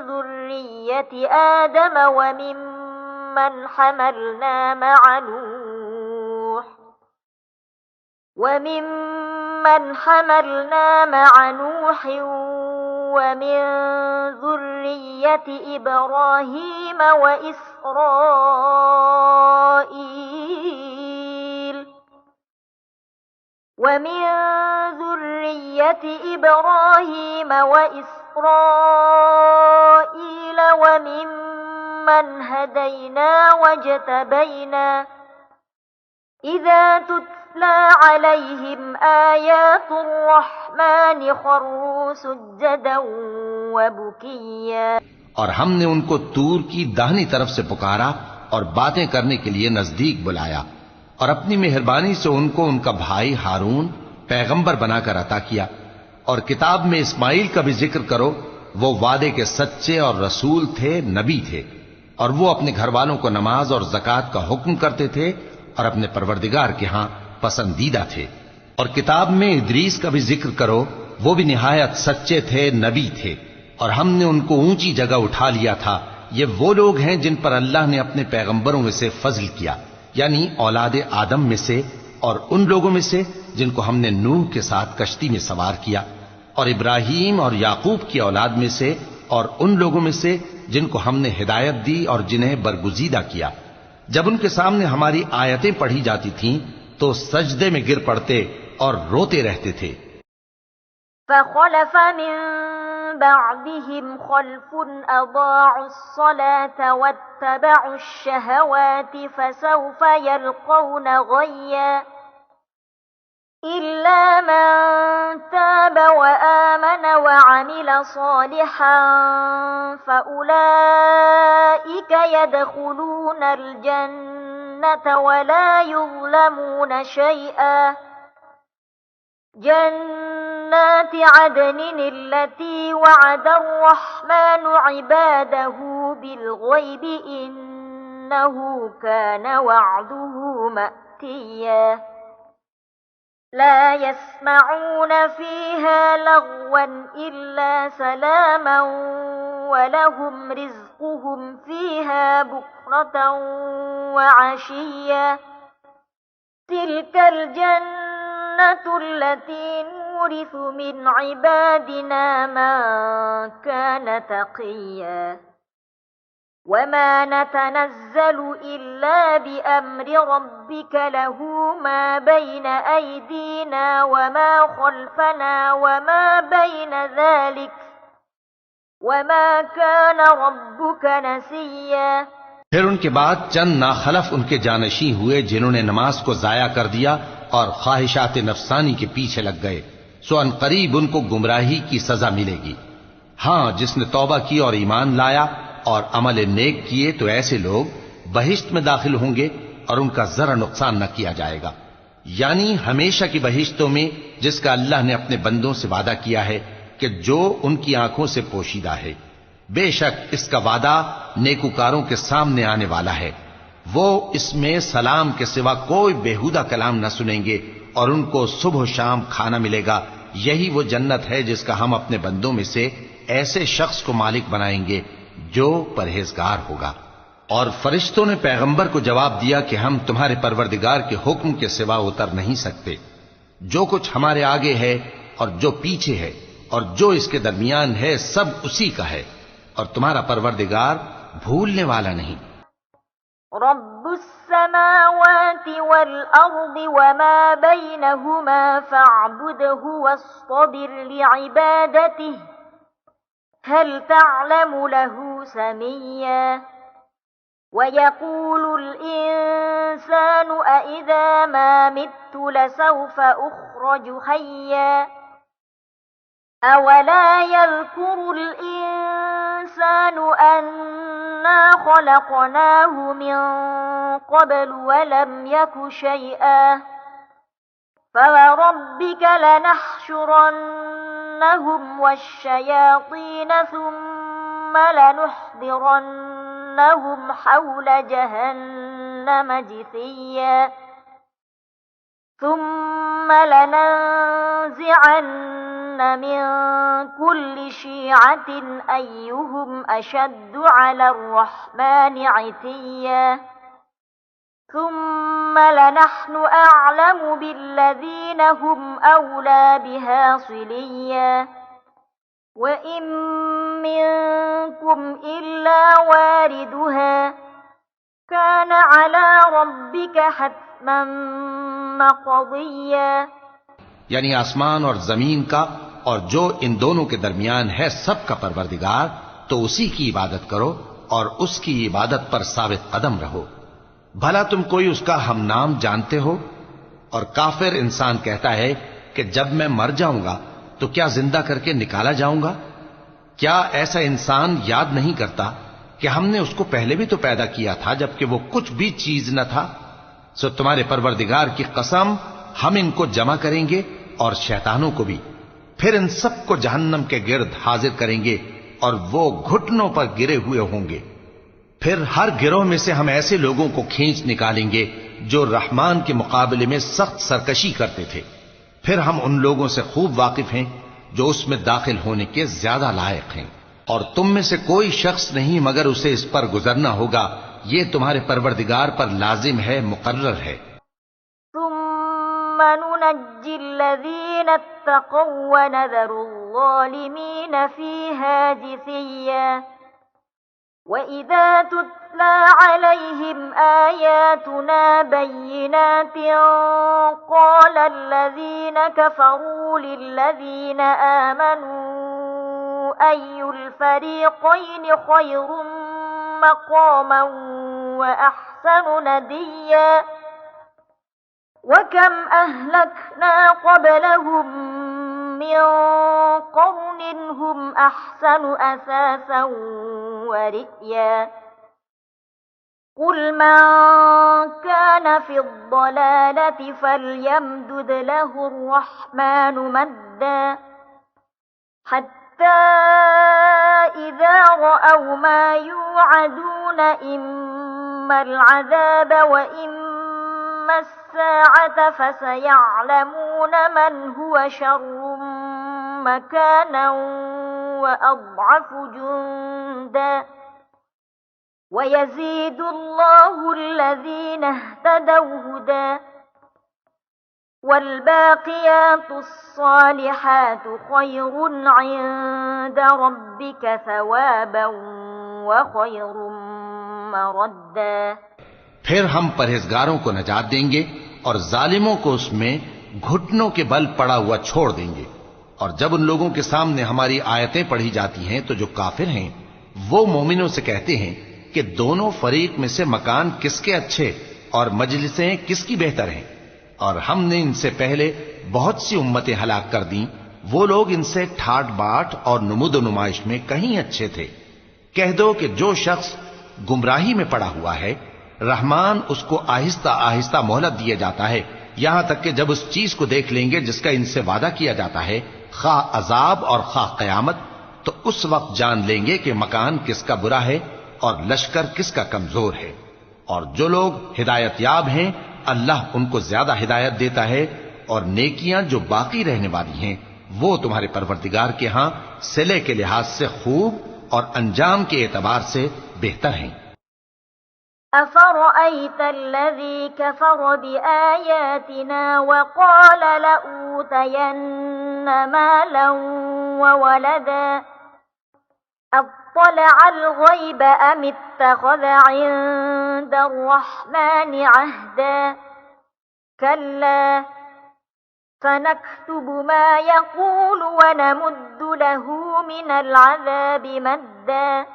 A: ذرية آدم وممن حملنا مع نوح ومن ذرية إبراهيم وإسرائيل وممن هدينا واجتبينا إذا تتلى عليهم آيات الرحمن خروا سجدا وبكيا.
B: اور ہم نے ان کو طور کی داہنی طرف سے پکارا اور باتیں کرنے کے لیے نزدیک بلایا، اور اپنی مہربانی سے ان کو ان کا بھائی ہارون پیغمبر بنا کر عطا کیا. اور کتاب میں اسماعیل کا بھی ذکر کرو، وہ وعدے کے سچے اور رسول تھے، نبی تھے، اور وہ اپنے گھر والوں کو نماز اور زکوٰۃ کا حکم کرتے تھے اور اپنے پروردگار کے ہاں پسندیدہ تھے. اور کتاب میں ادریس کا بھی ذکر کرو، وہ بھی نہایت سچے تھے، نبی تھے، اور ہم نے ان کو اونچی جگہ اٹھا لیا تھا. یہ وہ لوگ ہیں جن پر اللہ نے اپنے پیغمبروں میں سے فضل کیا، یعنی اولاد آدم میں سے، اور ان لوگوں میں سے جن کو ہم نے نوح کے ساتھ کشتی میں سوار کیا، اور ابراہیم اور یعقوب کی اولاد میں سے، اور ان لوگوں میں سے جن کو ہم نے ہدایت دی اور جنہیں برگزیدہ کیا. جب ان کے سامنے ہماری آیتیں پڑھی جاتی تھیں تو سجدے میں گر پڑتے اور روتے رہتے تھے.
A: فخلف من بعدهم خلف أضاعوا الصلاة واتبعوا الشهوات فسوف يلقون غيا إلا من تاب وآمن وعمل صالحا فأولئك يدخلون الجنة ولا يظلمون شيئا. جنات عدن التي وعد الرحمن عباده بالغيب إنه كان وعده مأتيا. لا يسمعون فيها لغوا إلا سلاما ولهم رزقهم فيها بكرة وعشيا. تلك الجنة التي نورث من عبادنا من كان تقيا. وما نتنزل إلا بأمر ربك له ما بين أيدينا وما خلفنا وما بين ذلك وما كان ربك نسيا.
B: پھر ان کے بعد چند ناخلف ان کے جانشین ہوئے جنہوں نے نماز کو ضائع کر دیا اور خواہشات نفسانی کے پیچھے لگ گئے، سو ان قریب ان کو گمراہی کی سزا ملے گی. ہاں، جس نے توبہ کی اور ایمان لایا اور عمل نیک کیے تو ایسے لوگ بہشت میں داخل ہوں گے اور ان کا ذرا نقصان نہ کیا جائے گا، یعنی ہمیشہ کی بہشتوں میں جس کا اللہ نے اپنے بندوں سے وعدہ کیا ہے کہ جو ان کی آنکھوں سے پوشیدہ ہے. بے شک اس کا وعدہ نیکوکاروں کے سامنے آنے والا ہے. وہ اس میں سلام کے سوا کوئی بیہودہ کلام نہ سنیں گے اور ان کو صبح و شام کھانا ملے گا. یہی وہ جنت ہے جس کا ہم اپنے بندوں میں سے ایسے شخص کو مالک بنائیں گے جو پرہیزگار ہوگا. اور فرشتوں نے پیغمبر کو جواب دیا کہ ہم تمہارے پروردگار کے حکم کے سوا اتر نہیں سکتے. جو کچھ ہمارے آگے ہے اور جو پیچھے ہے اور جو اس کے درمیان ہے سب اسی کا ہے، اور تمہارا پروردگار بھولنے والا نہیں.
A: رب السماوات والأرض وما بينهما فاعبده واصطبر لعبادته هل تعلم له سميا. ويقول الإنسان أإذا ما مت لسوف أخرج حيا. أولا يذكر الإنسان أنا خلقناه من قبل ولم يك شيئا. فوربك لنحشرنهم والشياطين ثم لنحضرنهم حول جهنم جهنم جثيا ثم لننزعن من كل شيعة أيهم أشد على الرحمن عتيا ثم لنحن أعلم بالذين هم أولى بها صليا وإن منكم إلا واردها كان على ربك حتما مقضيا.
B: یعنی آسمان اور زمین کا اور جو ان دونوں کے درمیان ہے سب کا پروردگار، تو اسی کی عبادت کرو اور اس کی عبادت پر ثابت قدم رہو. بھلا تم کوئی اس کا ہم نام جانتے ہو؟ اور کافر انسان کہتا ہے کہ جب میں مر جاؤں گا تو کیا زندہ کر کے نکالا جاؤں گا؟ کیا ایسا انسان یاد نہیں کرتا کہ ہم نے اس کو پہلے بھی تو پیدا کیا تھا جبکہ وہ کچھ بھی چیز نہ تھا؟ سو تمہارے پروردگار کی قسم ہم ان کو جمع کریں گے اور شیطانوں کو بھی، پھر ان سب کو جہنم کے گرد حاضر کریں گے اور وہ گھٹنوں پر گرے ہوئے ہوں گے. پھر ہر گروہ میں سے ہم ایسے لوگوں کو کھینچ نکالیں گے جو رحمان کے مقابلے میں سخت سرکشی کرتے تھے. پھر ہم ان لوگوں سے خوب واقف ہیں جو اس میں داخل ہونے کے زیادہ لائق ہیں، اور تم میں سے کوئی شخص نہیں مگر اسے اس پر گزرنا ہوگا. یہ تمہارے پروردگار پر لازم ہے، مقرر ہے.
A: ثم ننجي الذين اتقوا ونذر الظالمين فيها جثيا وإذا تتلى عليهم آياتنا بينات قال الذين كفروا للذين آمنوا أي الفريقين خير مقاما وأحسن نديا وكم أهلكنا قبلهم من قرن هم أحسن أثاثا ورئيا قل من كان في الضلالة فليمدد له الرحمن مدا حتى إذا رأوا ما يوعدون إما العذاب وإما الساعة فسيعلمون من هو شر مكانا وأضعف جندا ويزيد الله الذين اهتدوا هدى والباقيات الصالحات خير عند ربك ثوابا وخير مردا.
B: پھر ہم پرہیزگاروں کو نجات دیں گے اور ظالموں کو اس میں گھٹنوں کے بل پڑا ہوا چھوڑ دیں گے. اور جب ان لوگوں کے سامنے ہماری آیتیں پڑھی جاتی ہیں تو جو کافر ہیں وہ مومنوں سے کہتے ہیں کہ دونوں فریق میں سے مکان کس کے اچھے اور مجلسیں کس کی بہتر ہیں، اور ہم نے ان سے پہلے بہت سی امتیں ہلاک کر دیں، وہ لوگ ان سے ٹھاٹ باٹ اور نمود و نمائش میں کہیں اچھے تھے. کہہ دو کہ جو شخص گمراہی میں پڑا ہوا ہے رحمان اس کو آہستہ آہستہ مہلت دیا جاتا ہے، یہاں تک کہ جب اس چیز کو دیکھ لیں گے جس کا ان سے وعدہ کیا جاتا ہے، خواہ عذاب اور خواہ قیامت، تو اس وقت جان لیں گے کہ مکان کس کا برا ہے اور لشکر کس کا کمزور ہے. اور جو لوگ ہدایت یاب ہیں اللہ ان کو زیادہ ہدایت دیتا ہے، اور نیکیاں جو باقی رہنے والی ہیں وہ تمہارے پروردگار کے ہاں صلے کے لحاظ سے خوب اور انجام کے اعتبار سے بہتر ہیں.
A: أفرأيت الذي كفر بآياتنا وقال لأوتين مالا وولدا أطلع الغيب أم اتخذ عند الرحمن عهدا كلا سنكتب ما يقول ونمد له من العذاب مدا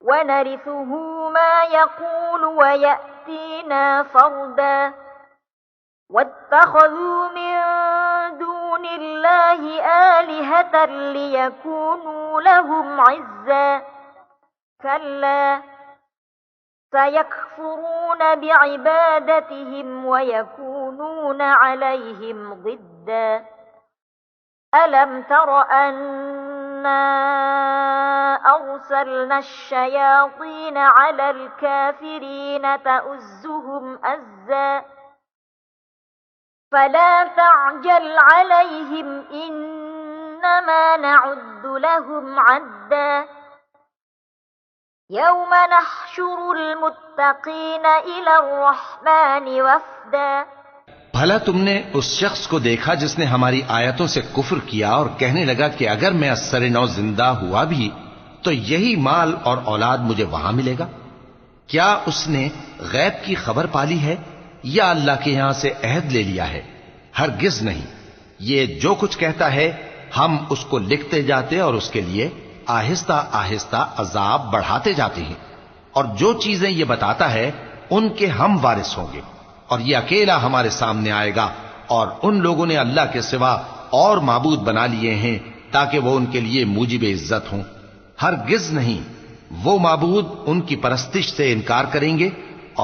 A: ونرثه ما يقول ويأتينا فردا واتخذوا من دون الله آلهة ليكونوا لهم عزا كلا سيكفرون بعبادتهم ويكونون عليهم ضدا ألم تر أن أرسلنا الشياطين على الكافرين تؤزهم أزا فلا تعجل عليهم إنما نعد لهم عدا يوم نحشر المتقين إلى الرحمن وفدا
B: بھلا تم نے اس شخص کو دیکھا جس نے ہماری آیتوں سے کفر کیا اور کہنے لگا کہ اگر میں ازسر نو زندہ ہوا بھی تو یہی مال اور اولاد مجھے وہاں ملے گا؟ کیا اس نے غیب کی خبر پالی ہے یا اللہ کے یہاں سے عہد لے لیا ہے؟ ہرگز نہیں، یہ جو کچھ کہتا ہے ہم اس کو لکھتے جاتے اور اس کے لیے آہستہ آہستہ عذاب بڑھاتے جاتے ہیں، اور جو چیزیں یہ بتاتا ہے ان کے ہم وارث ہوں گے، اور یہ اکیلا ہمارے سامنے آئے گا، اور ان لوگوں نے اللہ کے سوا اور معبود بنا لیے ہیں تاکہ وہ ان کے لیے موجب عزت ہوں۔ ہرگز نہیں، وہ معبود ان کی پرستش سے انکار کریں گے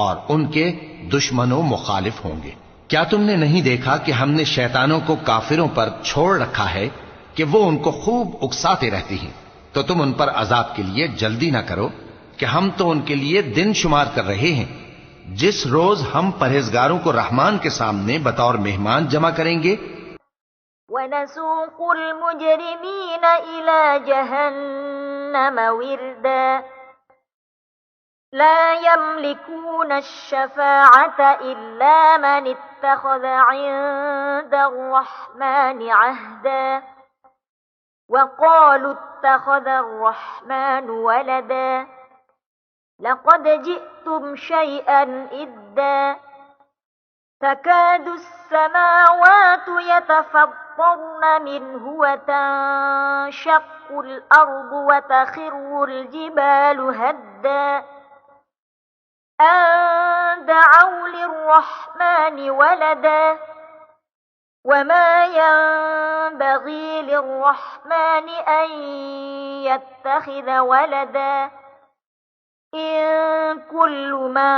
B: اور ان کے دشمنوں مخالف ہوں گے۔ کیا تم نے نہیں دیکھا کہ ہم نے شیطانوں کو کافروں پر چھوڑ رکھا ہے کہ وہ ان کو خوب اکساتے رہتی ہیں؟ تو تم ان پر عذاب کے لیے جلدی نہ کرو کہ ہم تو ان کے لیے دن شمار کر رہے ہیں، جس روز ہم پرہیزگاروں کو رحمان کے سامنے بطور مہمان جمع کریں گے۔
A: وَنَسُوقُ الْمُجْرِمِينَ إِلَى جَهَنَّمَ وِرْدًا لَا يَمْلِكُونَ الشَّفَاعَةَ إِلَّا مَنِ اتَّخَذَ عِندَ الرَّحْمَنِ عَهْدًا وَقَالُوا اتَّخَذَ الرَّحْمَنُ وَلَدًا لقد جئتم شيئا إدا تكاد السماوات يتفطرن منه وتنشق الأرض وتخر الجبال هدا أن دعوا للرحمن ولدا وما ينبغي للرحمن أن يتخذ ولدا إن كل من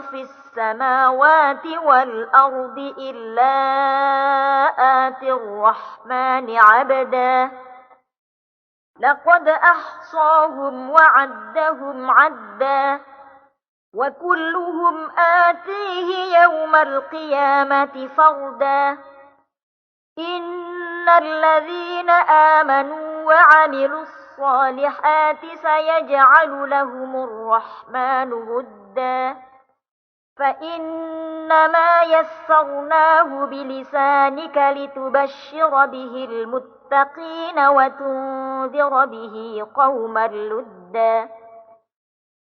A: في السماوات والأرض إلا آتي الرحمن عبدا لقد أحصاهم وعدهم عدا وكلهم آتيه يوم القيامة فردا إن الذين آمنوا وعملوا الصالحات سيجعل لهم الرحمن ودا فإنما يسرناه بلسانك لتبشر به المتقين وتنذر به قوما لدا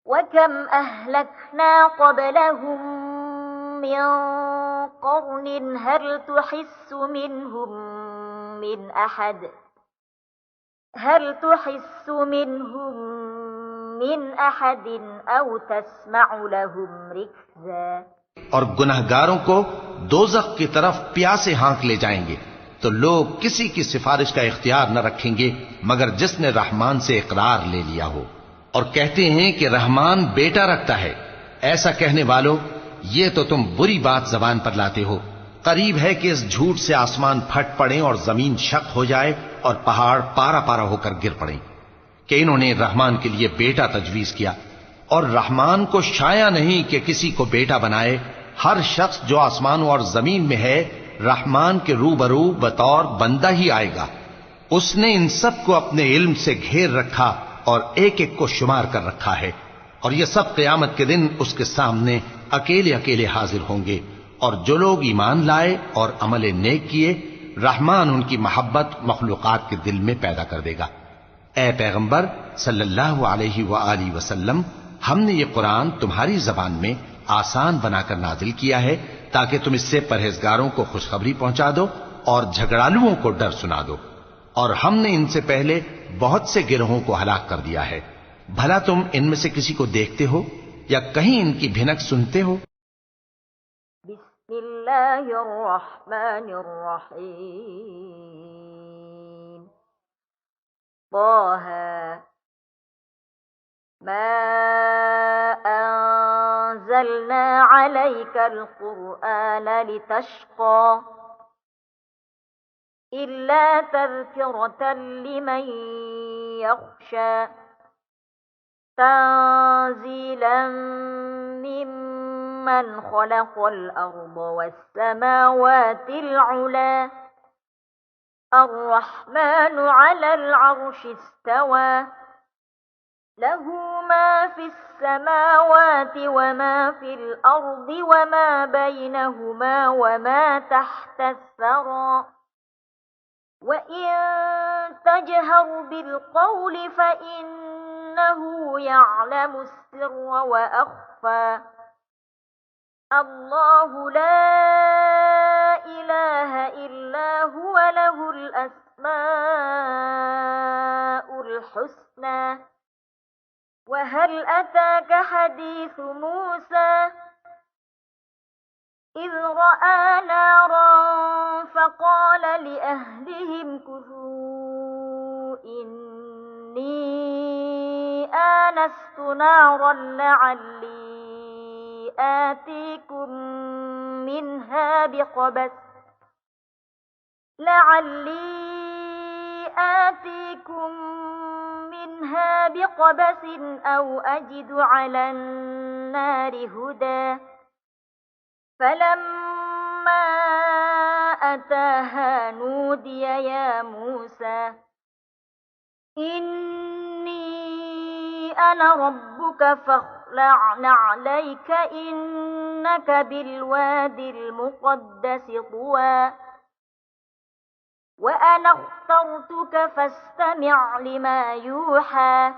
A: وكم أهلكنا قبلهم من قرن هل تحس منهم من أحد أو تسمع لهم ركزا
B: اور گنہگاروں کو دوزخ کی طرف پیاسے ہانک لے جائیں گے تو لوگ کسی کی سفارش کا اختیار نہ رکھیں گے مگر جس نے رحمان سے اقرار لے لیا ہو، اور کہتے ہیں کہ رحمان بیٹا رکھتا ہے۔ ایسا کہنے والو، یہ تو تم بری بات زبان پر لاتے ہو۔ قریب ہے کہ اس جھوٹ سے آسمان پھٹ پڑیں اور زمین شق ہو جائے اور پہاڑ پارا پارا ہو کر گر پڑیں کہ انہوں نے رحمان کے لیے بیٹا تجویز کیا، اور رحمان کو شایع نہیں کہ کسی کو بیٹا بنائے۔ ہر شخص جو آسمانوں اور زمین میں ہے رحمان کے روبرو بطور بندہ ہی آئے گا۔ اس نے ان سب کو اپنے علم سے گھیر رکھا اور ایک ایک کو شمار کر رکھا ہے، اور یہ سب قیامت کے دن اس کے سامنے اکیلے اکیلے حاضر ہوں گے۔ اور جو لوگ ایمان لائے اور عمل نیک کیے، رحمان ان کی محبت مخلوقات کے دل میں پیدا کر دے گا۔ اے پیغمبر صلی اللہ علیہ وآلہ وسلم، ہم نے یہ قرآن تمہاری زبان میں آسان بنا کر نازل کیا ہے تاکہ تم اس سے پرہیزگاروں کو خوشخبری پہنچا دو اور جھگڑالوؤں کو ڈر سنا دو، اور ہم نے ان سے پہلے بہت سے گروہوں کو ہلاک کر دیا ہے۔ بھلا تم ان میں سے کسی کو دیکھتے ہو یا کہیں ان کی بھنک سنتے ہو؟
A: بسم اللہ الرحمن الرحیم طه ما انزلنا عليك القرآن لتشقى إلا تذكرة لمن يخشى تنزيلا ممن خلق الأرض والسماوات العلى الرحمن على العرش استوى له ما في السماوات وما في الأرض وما بينهما وما تحت الثرى وإن تجهر بالقول فإنه يعلم السر وأخفى الله لا إله إلا هو له الأسماء الحسنى وهل أتاك حديث موسى إذ رأى نارا فقال لأهلهم كثوا إني آنست نارا لعلي آتيكم منها بقبس أو أجد على النار هدى فلما أتاها نودي يا موسى إني أنا ربك فاخلع نعليك إنك بالواد المقدس طوى وأنا اخترتك فاستمع لما يوحى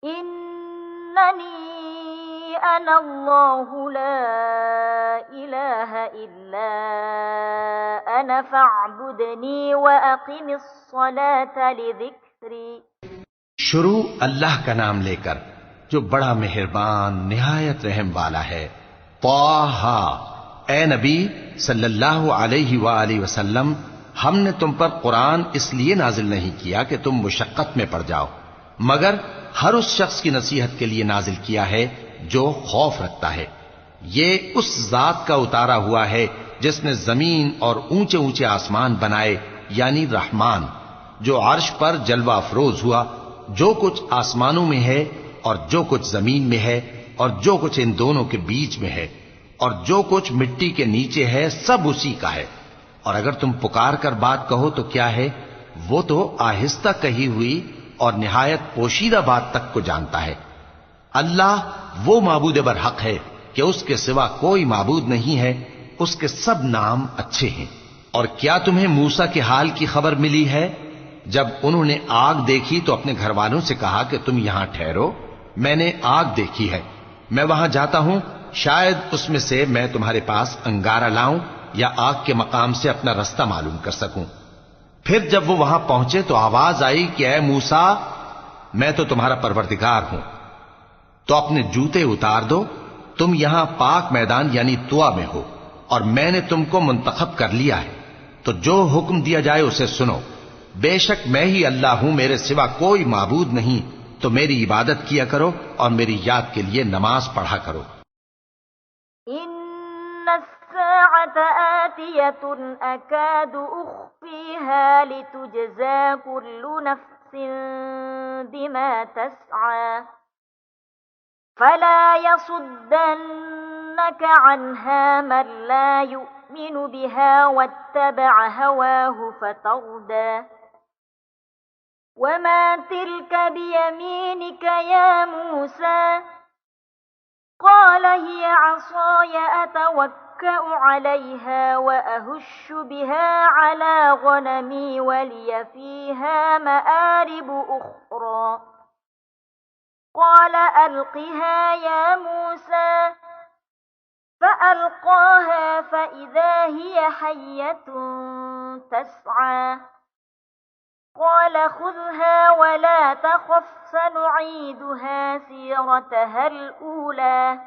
A: إنني أنا الله لا إله إلا أنا فاعبدني وأقم الصلاة لذكري.
B: شروع اللہ کا نام لے کر جو بڑا مہربان نہایت رحم والا ہے. طٰہ، اے نبی صلی اللہ علیہ وآلہ وسلم، ہم نے تم پر قرآن اس لیے نازل نہیں کیا کہ تم مشقت میں پڑ جاؤ، مگر ہر اس شخص کی نصیحت کے لیے نازل کیا ہے جو خوف رکھتا ہے. یہ اس ذات کا اتارا ہوا ہے جس نے زمین اور اونچے اونچے آسمان بنائے، یعنی رحمان، جو عرش پر جلوہ افروز ہوا. جو کچھ آسمانوں میں ہے اور جو کچھ زمین میں ہے اور جو کچھ ان دونوں کے بیچ میں ہے اور جو کچھ مٹی کے نیچے ہے، سب اسی کا ہے. اور اگر تم پکار کر بات کہو تو کیا ہے، وہ تو آہستہ کہی ہوئی اور نہایت پوشیدہ بات تک کو جانتا ہے. اللہ وہ معبود برحق ہے کہ اس کے سوا کوئی معبود نہیں ہے، اس کے سب نام اچھے ہیں. اور کیا تمہیں موسیٰ کے حال کی خبر ملی ہے؟ جب انہوں نے آگ دیکھی تو اپنے گھر والوں سے کہا کہ تم یہاں ٹھہرو، میں نے آگ دیکھی ہے، میں وہاں جاتا ہوں، شاید اس میں سے میں تمہارے پاس انگارہ لاؤں یا آگ کے مقام سے اپنا رستہ معلوم کر سکوں. پھر جب وہ وہاں پہنچے تو آواز آئی کہ اے موسیٰ، میں تو تمہارا پروردگار ہوں، تو اپنے جوتے اتار دو، تم یہاں پاک میدان یعنی طویٰ میں ہو، اور میں نے تم کو منتخب کر لیا ہے، تو جو حکم دیا جائے اسے سنو. بے شک میں ہی اللہ ہوں، میرے سوا کوئی معبود نہیں، تو میری عبادت کیا کرو اور میری یاد کے لیے نماز پڑھا کرو.
A: إن الساعة آتية أكاد أخفيها لتجزى كل نفس بما تسعى فلا يصدنك عنها من لا يؤمن بها واتبع هواه فتردى. وما تلك بيمينك يا موسى؟ قال هي عصاي أتوكأ عليها وأهش بها على غنمي ولي فيها مآرب أخرى. قال ألقها يا موسى فألقاها فإذا هي حية تسعى. قال خذها ولا تخف سنعيدها سيرتها الأولى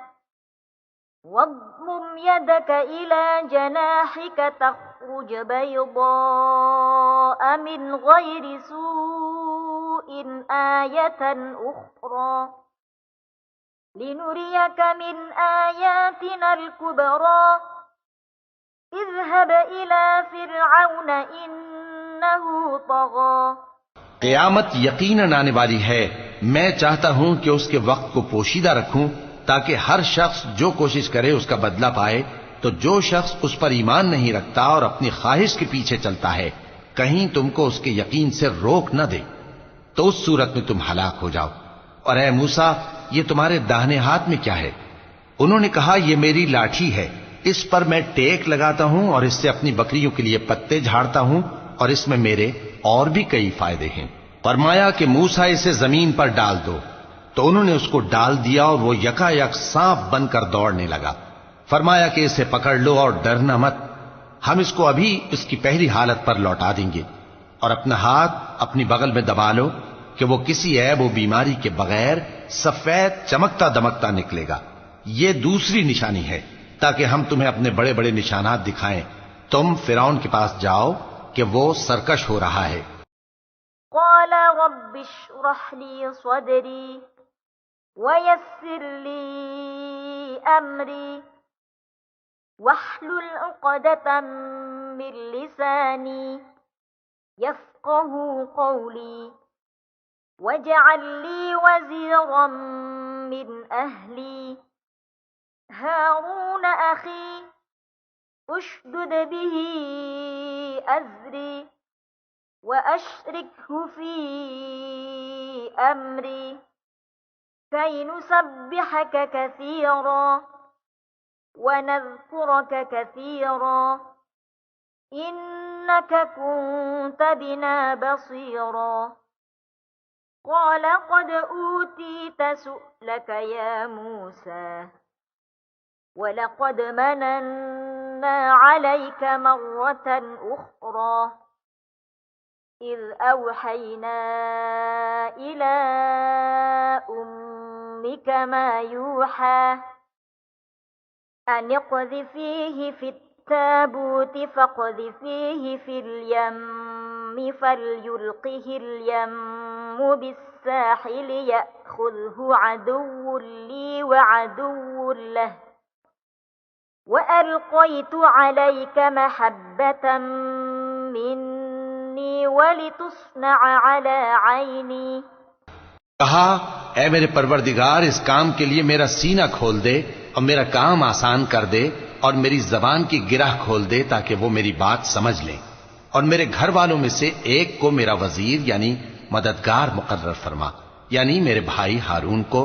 A: واضمم يدك إلى جناحك تخرج بيضاء من غير سوء آية أخرى لنريك من آياتنا الكبرى اذهب إلى فرعون إنه طغى
B: قیامت یقیناً آنے والی ہے، میں چاہتا ہوں کہ اس کے وقت کو پوشیدہ رکھوں تاکہ ہر شخص جو کوشش کرے اس کا بدلہ پائے، تو جو شخص اس پر ایمان نہیں رکھتا اور اپنی خواہش کے پیچھے چلتا ہے کہیں تم کو اس کے یقین سے روک نہ دے، تو اس صورت میں تم ہلاک ہو جاؤ۔ اور اے موسیٰ، یہ تمہارے داہنے ہاتھ میں کیا ہے؟ انہوں نے کہا، یہ میری لاٹھی ہے، اس پر میں ٹیک لگاتا ہوں اور اس سے اپنی بکریوں کے لیے پتے جھاڑتا ہوں، اور اس میں میرے اور بھی کئی فائدے ہیں۔ فرمایا کہ موسیٰ اسے زمین پر ڈال دو، تو انہوں نے اس کو ڈال دیا اور وہ یکا یک سانپ بن کر دوڑنے لگا۔ فرمایا کہ اسے پکڑ لو اور ڈرنا مت، ہم اس کو ابھی اس کی پہلی حالت پر لوٹا دیں گے، اور اپنا ہاتھ اپنی بغل میں دبا لو کہ وہ کسی عیب و بیماری کے بغیر سفید چمکتا دمکتا نکلے گا۔ یہ دوسری نشانی ہے تاکہ ہم تمہیں اپنے بڑے بڑے نشانات دکھائیں۔ تم فرعون کے پاس جاؤ کہ وہ سرکش ہو رہا ہے۔
A: قال رب اشرح لي صدري ويسر لي أمري واحلل عقدة من لساني يفقه قولي واجعل لي وزيرا من أهلي هارون أخي اشدد به أزري وأشركه في أمري كي نسبحك كثيرا ونذكرك كثيرا إنك كنت بنا بصيرا قال قد أوتيت سؤلك يا موسى ولقد مننا عليك مرة أخرى إذ أوحينا إلى أمك ما يوحى أن اقذفيه في التابوت فاقذفيه في اليم فليلقه اليم بالساحل يأخذه عدو لي وعدو له وألقيت عليك محبة مني ولتصنع على عيني۔
B: کہا، اے میرے پروردگار، اس کام کے لیے میرا سینہ کھول دے اور میرا کام آسان کر دے اور میری زبان کی گرہ کھول دے تاکہ وہ میری بات سمجھ لیں، اور میرے گھر والوں میں سے ایک کو میرا وزیر یعنی مددگار مقرر فرما، یعنی میرے بھائی ہارون کو۔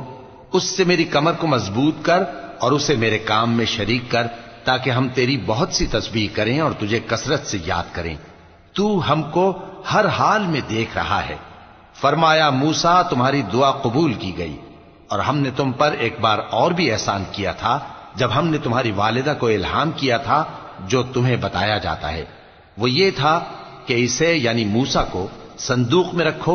B: اس سے میری کمر کو مضبوط کر اور اسے میرے کام میں شریک کر تاکہ ہم تیری بہت سی تسبیح کریں اور تجھے کثرت سے یاد کریں۔ تو ہم کو ہر حال میں دیکھ رہا ہے۔ فرمایا، موسیٰ، تمہاری دعا قبول کی گئی، اور ہم نے تم پر ایک بار اور بھی احسان کیا تھا جب ہم نے تمہاری والدہ کو الہام کیا تھا جو تمہیں بتایا جاتا ہے۔ وہ یہ تھا کہ اسے یعنی موسیٰ کو صندوق میں رکھو،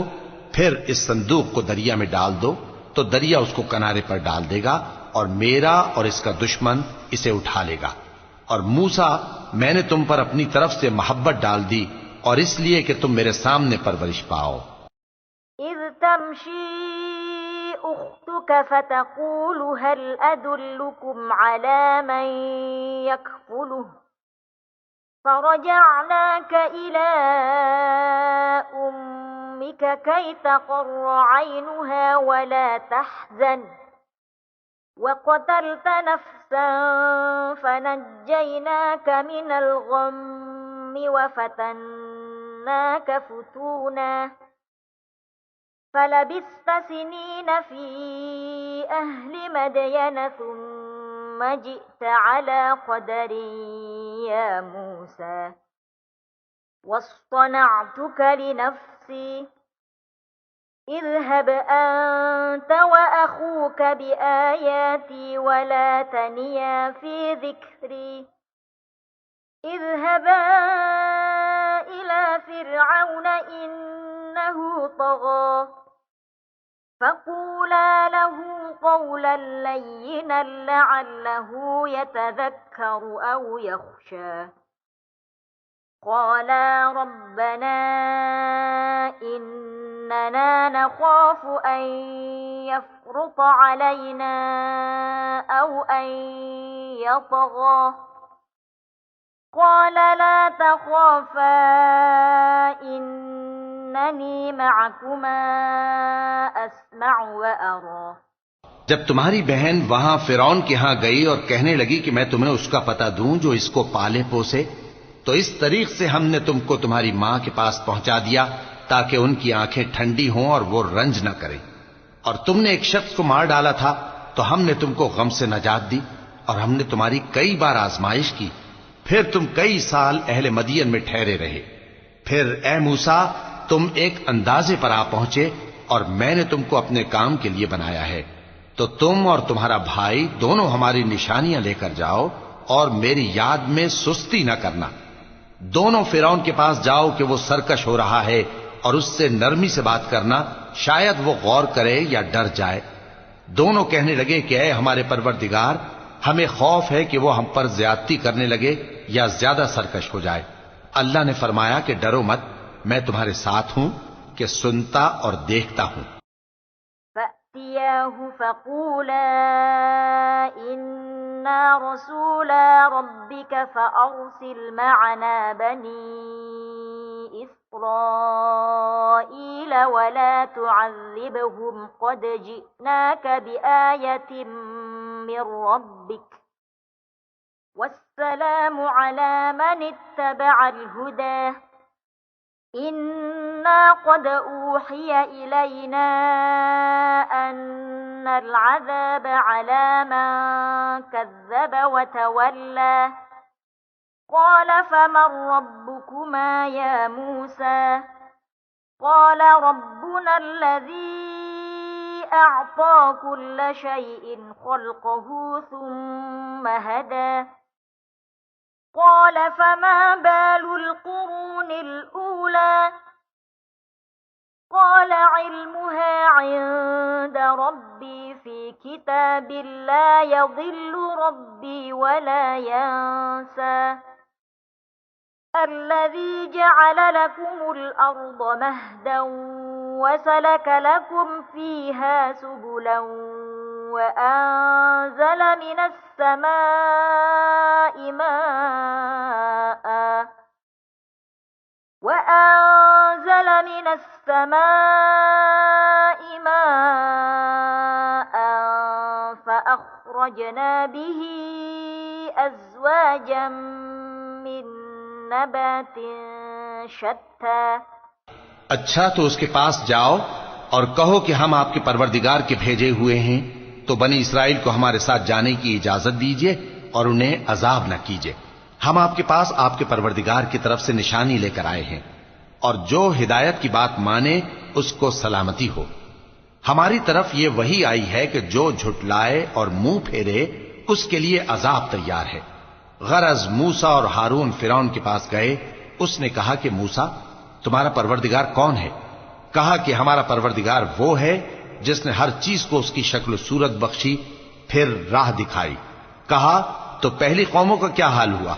B: پھر اس صندوق کو دریا میں ڈال دو تو دریا اس کو کنارے پر ڈال دے گا، اور میرا اور اس کا دشمن اسے اٹھا لے گا۔ اور موسیٰ، میں نے تم پر اپنی طرف سے محبت ڈال دی، اور اس لیے کہ تم میرے سامنے پرورش پاؤ۔
A: إذ تمشي أختك فتقول هل أدلكم على من يكفله فرجعناك إلى أمك كي تقر عينها ولا تحزن وقتلت نفسا فنجيناك من الغم وفتناك فتونا فلبثت سنين في أهل مدين ثم جئت على قدر يا موسى واصطنعتك لنفسي اذهب أنت وأخوك بآياتي ولا تنيا في ذكري اذهبا إلى فرعون إنه طغى فقولا له قولا لينا لعله يتذكر أو يخشى قالا ربنا إننا نخاف أن يفرط علينا أو أن يطغى قال لا تخافا إنني معكما أسمع وأرى.
B: جب تمہاری بہن وہاں فرعون کے ہاں گئی اور کہنے لگی کہ میں تمہیں اس کا پتہ دوں جو اس کو پالے پوسے، تو اس طریق سے ہم نے تم کو تمہاری ماں کے پاس پہنچا دیا تاکہ ان کی آنکھیں ٹھنڈی ہوں اور وہ رنج نہ کریں. اور تم نے ایک شخص کو مار ڈالا تھا تو ہم نے تم کو غم سے نجات دی، اور ہم نے تمہاری کئی بار آزمائش کی، پھر تم کئی سال اہل مدین میں ٹھہرے رہے. پھر اے موسیٰ تم ایک اندازے پر آ پہنچے اور میں نے تم کو اپنے کام کے لیے بنایا ہے، تو تم اور تمہارا بھائی دونوں ہماری نشانیاں لے کر جاؤ اور میری یاد میں سستی نہ کرنا. دونوں فرعون کے پاس جاؤ کہ وہ سرکش ہو رہا ہے، اور اس سے نرمی سے بات کرنا، شاید وہ غور کرے یا ڈر جائے. دونوں کہنے لگے کہ اے ہمارے پروردگار، ہمیں خوف ہے کہ وہ ہم پر زیادتی کرنے لگے یا زیادہ سرکش ہو جائے. اللہ نے فرمایا کہ ڈرو مت، میں تمہارے ساتھ ہوں کہ سنتا اور دیکھتا ہوں.
A: فأتياه فقولا إنا رسولا ربك فأرسل معنا بني إسرائيل ولا تعذبهم قد جئناك بآية من ربك والسلام على من اتبع الهدى إنا قد أوحي إلينا أن العذاب على من كذب وتولى قال فمن ربكما يا موسى قال ربنا الذي أعطى كل شيء خلقه ثم هدى قال فما بال القرون الأولى قال علمها عند ربي في كتاب لا يضل ربي ولا ينسى الذي جعل لكم الأرض مهدا وسلك لكم فيها سبلا وأنزل من السماء ماء فأخرجنا به أزواجا من نبات شتى.
B: اچھا تو اس کے پاس جاؤ اور کہو کہ ہم آپ کے پروردگار کے بھیجے ہوئے ہیں، تو بنی اسرائیل کو ہمارے ساتھ جانے کی اجازت دیجیے اور انہیں عذاب نہ کیجیے. ہم آپ کے پاس آپ کے پروردگار کی طرف سے نشانی لے کر آئے ہیں، اور جو ہدایت کی بات مانے اس کو سلامتی ہو. ہماری طرف یہ وحی آئی ہے کہ جو جھٹلائے اور منہ پھیرے اس کے لیے عذاب تیار ہے. غرض موسیٰ اور ہارون فرعون کے پاس گئے. اس نے کہا کہ موسیٰ تمہارا پروردگار کون ہے؟ کہا کہ ہمارا پروردگار وہ ہے جس نے ہر چیز کو اس کی شکل و صورت بخشی، پھر راہ دکھائی. کہا تو پہلی قوموں کا کیا حال ہوا؟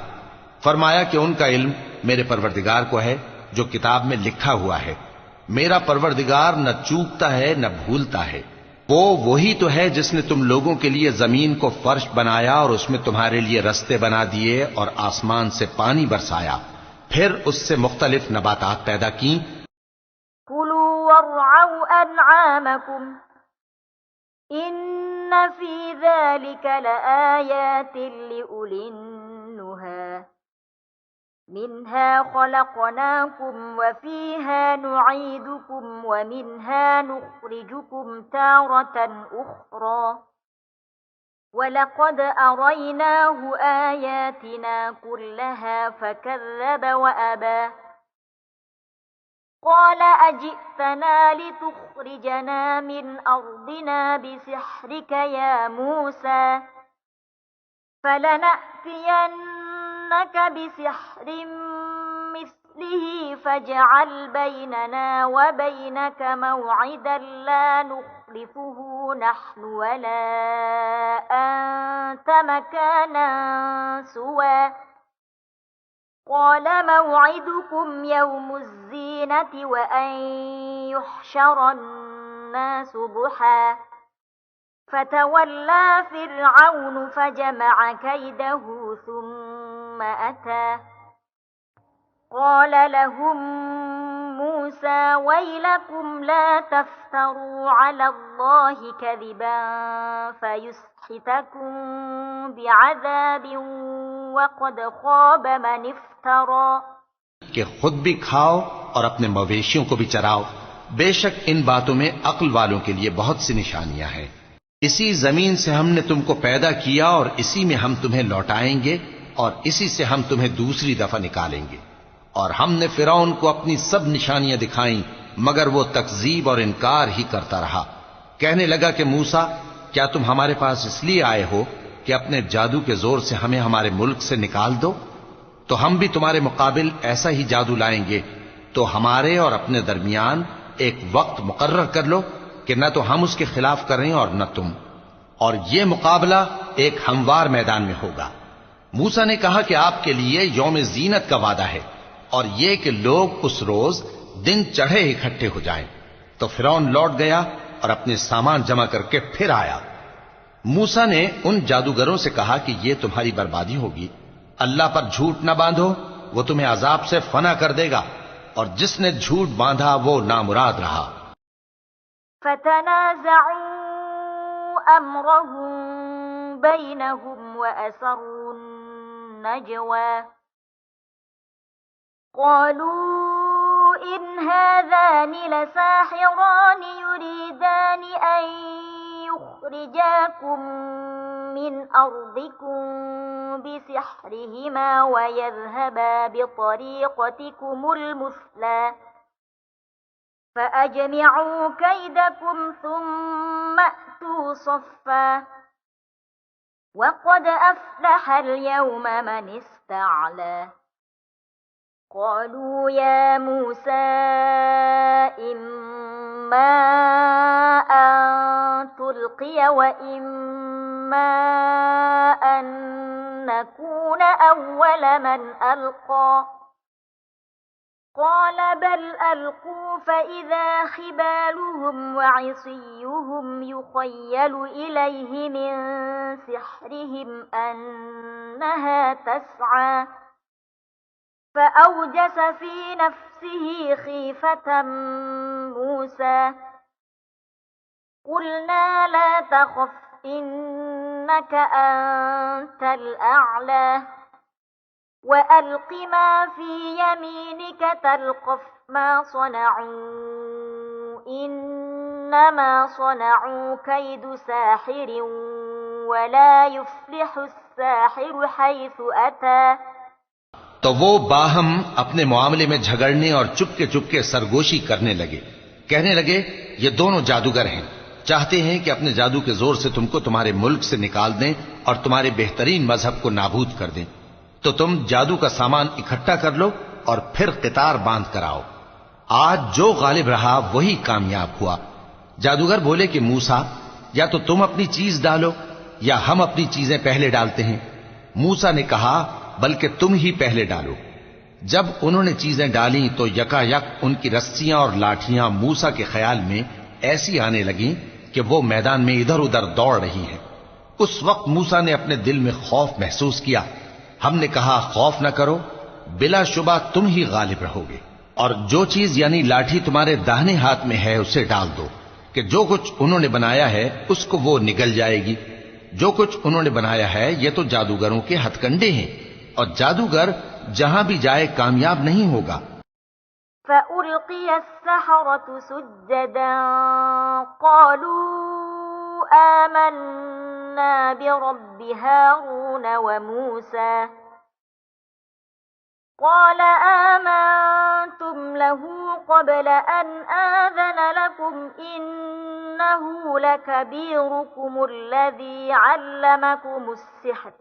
B: فرمایا کہ ان کا علم میرے پروردگار کو ہے جو کتاب میں لکھا ہوا ہے. میرا پروردگار نہ چوکتا ہے نہ بھولتا ہے. وہ وہی تو ہے جس نے تم لوگوں کے لیے زمین کو فرش بنایا اور اس میں تمہارے لیے رستے بنا دیے اور آسمان سے پانی برسایا، پھر اس سے مختلف نباتات پیدا کی.
A: كلوا وارعوا أنعامكم إن في ذلك لآيات لأولي النهى منها خلقناكم وفيها نعيدكم ومنها نخرجكم تارة أخرى ولقد أريناه آياتنا كلها فكذب وأبى قال أجئتنا لتخرجنا من أرضنا بسحرك يا موسى فلنأتينك بسحر مثله فاجعل بيننا وبينك موعدا لا نخلفه نحن ولا أنت مكانا سوى قال موعدكم يوم الزينة وأن يحشر الناس ضحى فتولى فرعون فجمع كيده ثم أتى قال لهم موسى ويلكم لا تفتروا على الله كذبا فيسحتكم بعذاب وقد خاب من افترى
B: کہ خود بھی کھاؤ اور اپنے مویشیوں کو بھی چراؤ، بے شک ان باتوں میں عقل والوں کے لیے بہت سی نشانیاں ہیں۔ اسی زمین سے ہم نے تم کو پیدا کیا اور اسی میں ہم تمہیں لوٹائیں گے اور اسی سے ہم تمہیں دوسری دفعہ نکالیں گے۔ اور ہم نے فرعون کو اپنی سب نشانیاں دکھائیں مگر وہ تکذیب اور انکار ہی کرتا رہا۔ کہنے لگا کہ موسیٰ، کیا تم ہمارے پاس اس لیے آئے ہو کہ اپنے جادو کے زور سے ہمیں ہمارے ملک سے نکال دو؟ تو ہم بھی تمہارے مقابل ایسا ہی جادو لائیں گے، تو ہمارے اور اپنے درمیان ایک وقت مقرر کر لو کہ نہ تو ہم اس کے خلاف کریں اور نہ تم، اور یہ مقابلہ ایک ہموار میدان میں ہوگا۔ موسیٰ نے کہا کہ آپ کے لیے یوم زینت کا وعدہ ہے اور یہ کہ لوگ اس روز دن چڑھے اکٹھے ہو جائیں۔ تو فرعون لوٹ گیا اور اپنے سامان جمع کر کے پھر آیا۔ موسیٰ نے ان جادوگروں سے کہا کہ یہ تمہاری بربادی ہوگی، اللہ پر جھوٹ نہ باندھو، وہ تمہیں عذاب سے فنا کر دے گا، اور جس نے جھوٹ باندھا وہ نامراد رہا۔
A: فتنازعوا أمرهم بينهم وأسروا النجوى قالوا إن هذان لساحران يريدان أن يخرجاكم من أرضكم بسحرهما ويذهبا بطريقتكم المثلى فأجمعوا كيدكم ثم أتوا صفا وقد أفلح اليوم من استعلى قالوا يا موسى إما أن تلقي وإما أن نكون أول من ألقى قال بل ألقوا فإذا خبالهم وعصيهم يخيل إليه من سحرهم أنها تسعى فأوجس في نفسه خيفة موسى قلنا لا تخف إنك أنت الأعلى وألق ما في يمينك تلقف ما صنعوا إنما صنعوا كيد ساحر ولا يفلح الساحر حيث أتى۔
B: تو وہ باہم اپنے معاملے میں جھگڑنے اور چپکے سرگوشی کرنے لگے، کہنے لگے یہ دونوں جادوگر ہیں، چاہتے ہیں کہ اپنے جادو کے زور سے تم کو تمہارے ملک سے نکال دیں اور تمہارے بہترین مذہب کو نابود کر دیں۔ تو تم جادو کا سامان اکٹھا کر لو اور پھر قطار باندھ کر آؤ، آج جو غالب رہا وہی کامیاب ہوا۔ جادوگر بولے کہ موسیٰ، یا تو تم اپنی چیز ڈالو یا ہم اپنی چیزیں پہلے ڈالتے ہیں۔ موسیٰ نے کہا بلکہ تم ہی پہلے ڈالو۔ جب انہوں نے چیزیں ڈالیں تو یکا یک ان کی رسیاں اور لاٹھیاں موسیٰ کے خیال میں ایسی آنے لگیں کہ وہ میدان میں ادھر ادھر دوڑ رہی ہیں۔ اس وقت موسیٰ نے اپنے دل میں خوف محسوس کیا۔ ہم نے کہا خوف نہ کرو، بلا شبہ تم ہی غالب رہو گے، اور جو چیز یعنی لاٹھی تمہارے داہنے ہاتھ میں ہے اسے ڈال دو کہ جو کچھ انہوں نے بنایا ہے اس کو وہ نگل جائے گی۔ جو کچھ انہوں نے بنایا ہے یہ تو جادوگروں کے ہتھ کنڈے ہیں، اور جادوگر جہاں بھی جائے کامیاب نہیں ہوگا۔
A: فألقي السحرة سجدا قالوا آمنا برب هارون وموسى قال آمنتم له قبل أن آذن لكم إنه لكبيركم الذي علمكم السحر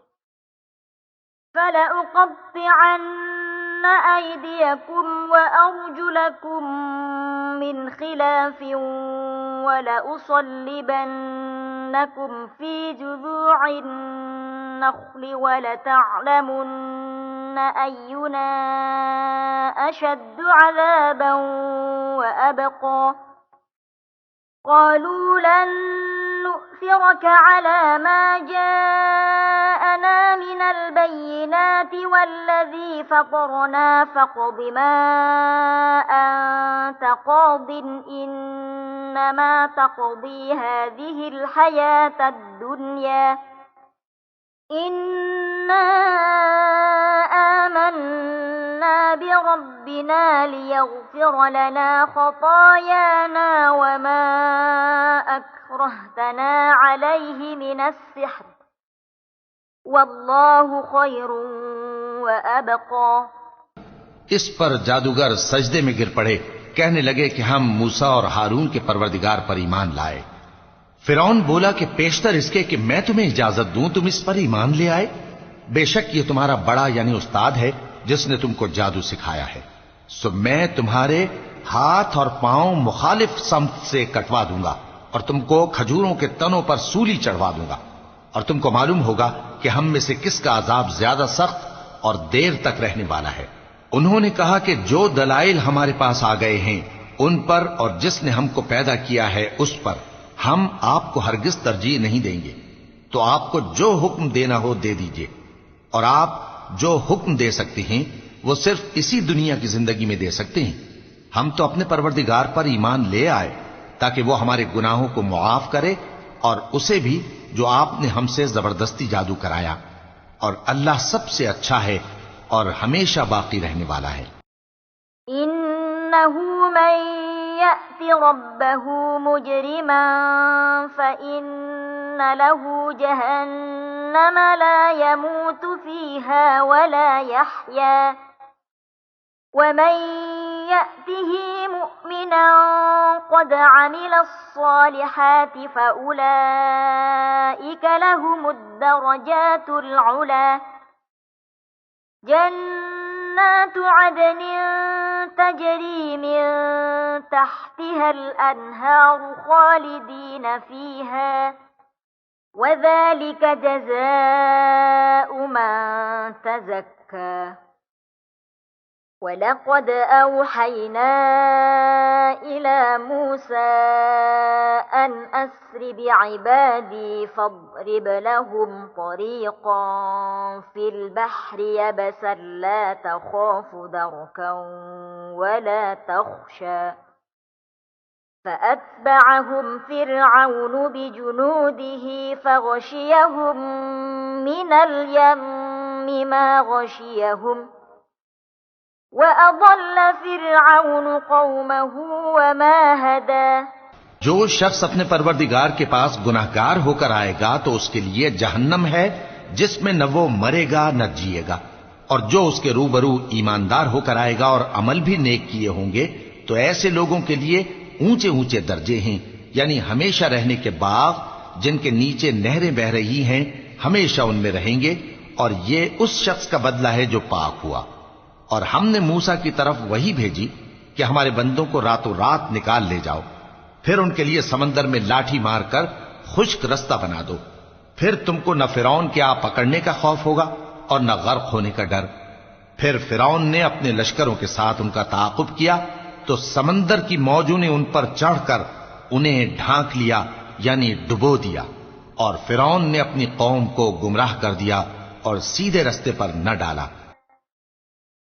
A: فلأقطعن أيديكم وأرجلكم من خلاف ولأصلبنكم في جذوع النخل ولتعلمن أينا أشد عذابا وأبقى قالوا لن نؤثرك لنؤثرك على ما جاءنا من البينات والذي فطرنا فاقض ما أنت قاض إنما تقضي هذه الحياة الدنيا إنا آمنا بربنا ليغفر لنا خطايانا وما أكرهتنا عليه من السحر والله خير وأبقى.
B: اس پر جادوگر سجدے میں گر پڑے، کہنے لگے کہ ہم موسیٰ اور ہارون کے پروردگار پر ایمان لائے. فرعون بولا کہ پیشتر اس کے کہ میں تمہیں اجازت دوں تم اس پر ایمان لے آئے. بے شک یہ تمہارا بڑا یعنی استاد ہے جس نے تم کو جادو سکھایا ہے، سو میں تمہارے ہاتھ اور پاؤں مخالف سمت سے کٹوا دوں گا اور تم کو کھجوروں کے تنوں پر سولی چڑھوا دوں گا، اور تم کو معلوم ہوگا کہ ہم میں سے کس کا عذاب زیادہ سخت اور دیر تک رہنے والا ہے. انہوں نے کہا کہ جو دلائل ہمارے پاس آ گئے ہیں ان پر اور جس نے ہم کو پیدا کیا ہے اس پر ہم آپ کو ہرگز ترجیح نہیں دیں گے، تو آپ کو جو حکم دینا ہو دے دیجئے، اور آپ جو حکم دے سکتے ہیں وہ صرف اسی دنیا کی زندگی میں دے سکتے ہیں. ہم تو اپنے پروردگار پر ایمان لے آئے تاکہ وہ ہمارے گناہوں کو معاف کرے اور اسے بھی جو آپ نے ہم سے زبردستی جادو کرایا، اور اللہ سب سے اچھا ہے اور ہمیشہ باقی رہنے والا ہے.
A: إنه من يأت ربه مجرما فإن له جهنم لا يموت فيها ولا يحيا ومن يأته مؤمنا قد عمل الصالحات فأولئك لهم الدرجات العلى جنات عدن تجري من تحتها الأنهار خالدين فيها وذلك جزاء من تزكى. وَلَقَدْ أَوْحَيْنَا إِلَى مُوسَىٰ أَنْ أَسْرِ بِعِبَادِي فَاضْرِبْ لَهُمْ طَرِيقًا فِي الْبَحْرِ يَبَسًا لَا تَخَافُ دَرَكًا وَلَا تَخْشَىٰ فَأَتْبَعَهُمْ فِرْعَوْنُ بِجُنُودِهِ فَغَشِيَهُم مِّنَ الْيَمِّ مَا غَشِيَهُمْ وَأَضَلَّ فِرْعَوْنُ قَوْمَهُ وَمَا هَدَىٰ.
B: جو شخص اپنے پروردگار کے پاس گناہگار ہو کر آئے گا تو اس کے لیے جہنم ہے جس میں نہ وہ مرے گا نہ جیے گا، اور جو اس کے روبرو ایماندار ہو کر آئے گا اور عمل بھی نیک کیے ہوں گے تو ایسے لوگوں کے لیے اونچے اونچے درجے ہیں، یعنی ہمیشہ رہنے کے باغ جن کے نیچے نہریں بہ رہی ہیں، ہمیشہ ان میں رہیں گے، اور یہ اس شخص کا بدلہ ہے جو پاک ہوا. اور ہم نے موسیٰ کی طرف وہی بھیجی کہ ہمارے بندوں کو راتوں رات نکال لے جاؤ، پھر ان کے لیے سمندر میں لاٹھی مار کر خشک رستہ بنا دو، پھر تم کو نہ فرعون کے آ پکڑنے کا خوف ہوگا اور نہ غرق ہونے کا ڈر. پھر فرعون نے اپنے لشکروں کے ساتھ ان کا تعاقب کیا تو سمندر کی موجوں نے ان پر چڑھ کر انہیں ڈھانک لیا یعنی ڈبو دیا، اور فرعون نے اپنی قوم کو گمراہ کر دیا اور سیدھے رستے پر نہ ڈالا.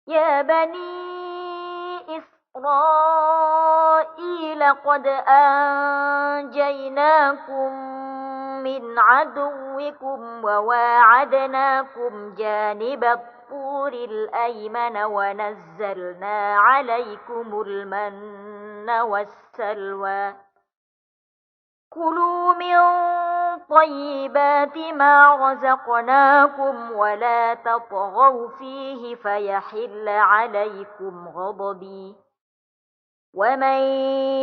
A: يا بني إسرائيل قد أنجيناكم من عدوكم وواعدناكم جانب الطور الأيمن ونزلنا عليكم المن والسلوى كلوا من طيبات ما رزقناكم ولا تطغوا فيه فيحل عليكم غضبي ومن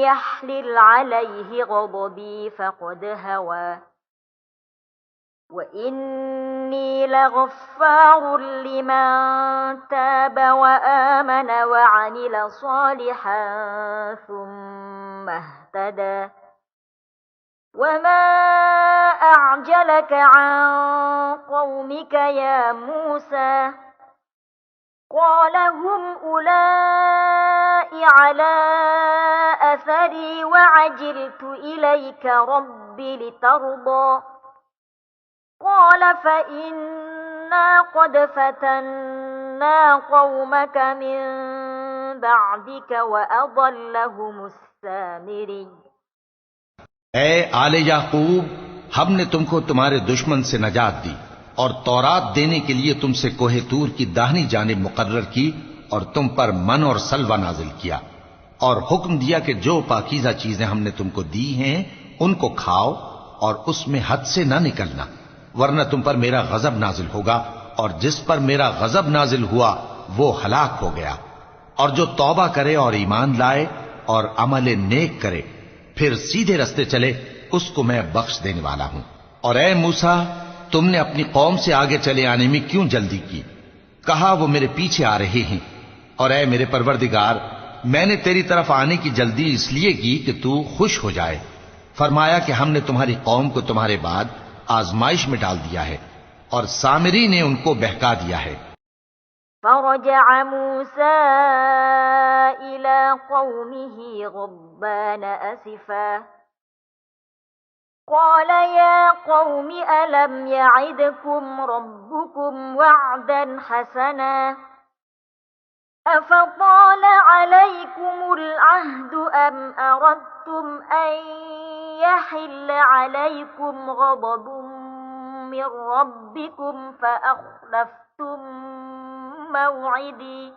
A: يحلل عليه غضبي فقد هوى وإني لغفار لمن تاب وآمن وعمل صالحا ثم اهتدى. وما أعجلك عن قومك يا موسى قال هم أولئك على أثري وعجلت إليك رب لترضى قال فإنا قد فتنا قومك من بعدك وأضلهم السامري
B: اے آل یعقوب، ہم نے تم کو تمہارے دشمن سے نجات دی اور تورات دینے کے لیے تم سے کوہ طور کی داہنی جانب مقرر کی اور تم پر من اور سلوہ نازل کیا اور حکم دیا کہ جو پاکیزہ چیزیں ہم نے تم کو دی ہیں ان کو کھاؤ اور اس میں حد سے نہ نکلنا، ورنہ تم پر میرا غضب نازل ہوگا، اور جس پر میرا غضب نازل ہوا وہ ہلاک ہو گیا۔ اور جو توبہ کرے اور ایمان لائے اور عمل نیک کرے پھر سیدھے رستے چلے، اس کو میں بخش دینے والا ہوں۔ اور اے موسیٰ، تم نے اپنی قوم سے آگے چلے آنے میں کیوں جلدی کی؟ کہا وہ میرے پیچھے آ رہے ہیں۔ اور اے میرے پروردگار، میں نے تیری طرف آنے کی جلدی اس لیے کی کہ تو خوش ہو جائے۔ فرمایا کہ ہم نے تمہاری قوم کو تمہارے بعد آزمائش میں ڈال دیا ہے، اور سامری نے ان کو بہکا دیا ہے۔
A: فرجع موسى إلى قومه غضبان أسفا قال يا قوم ألم يعدكم ربكم وعدا حسنا أفطال عليكم العهد أم أردتم أن يحل عليكم غضب من ربكم فأخلفتم موعدي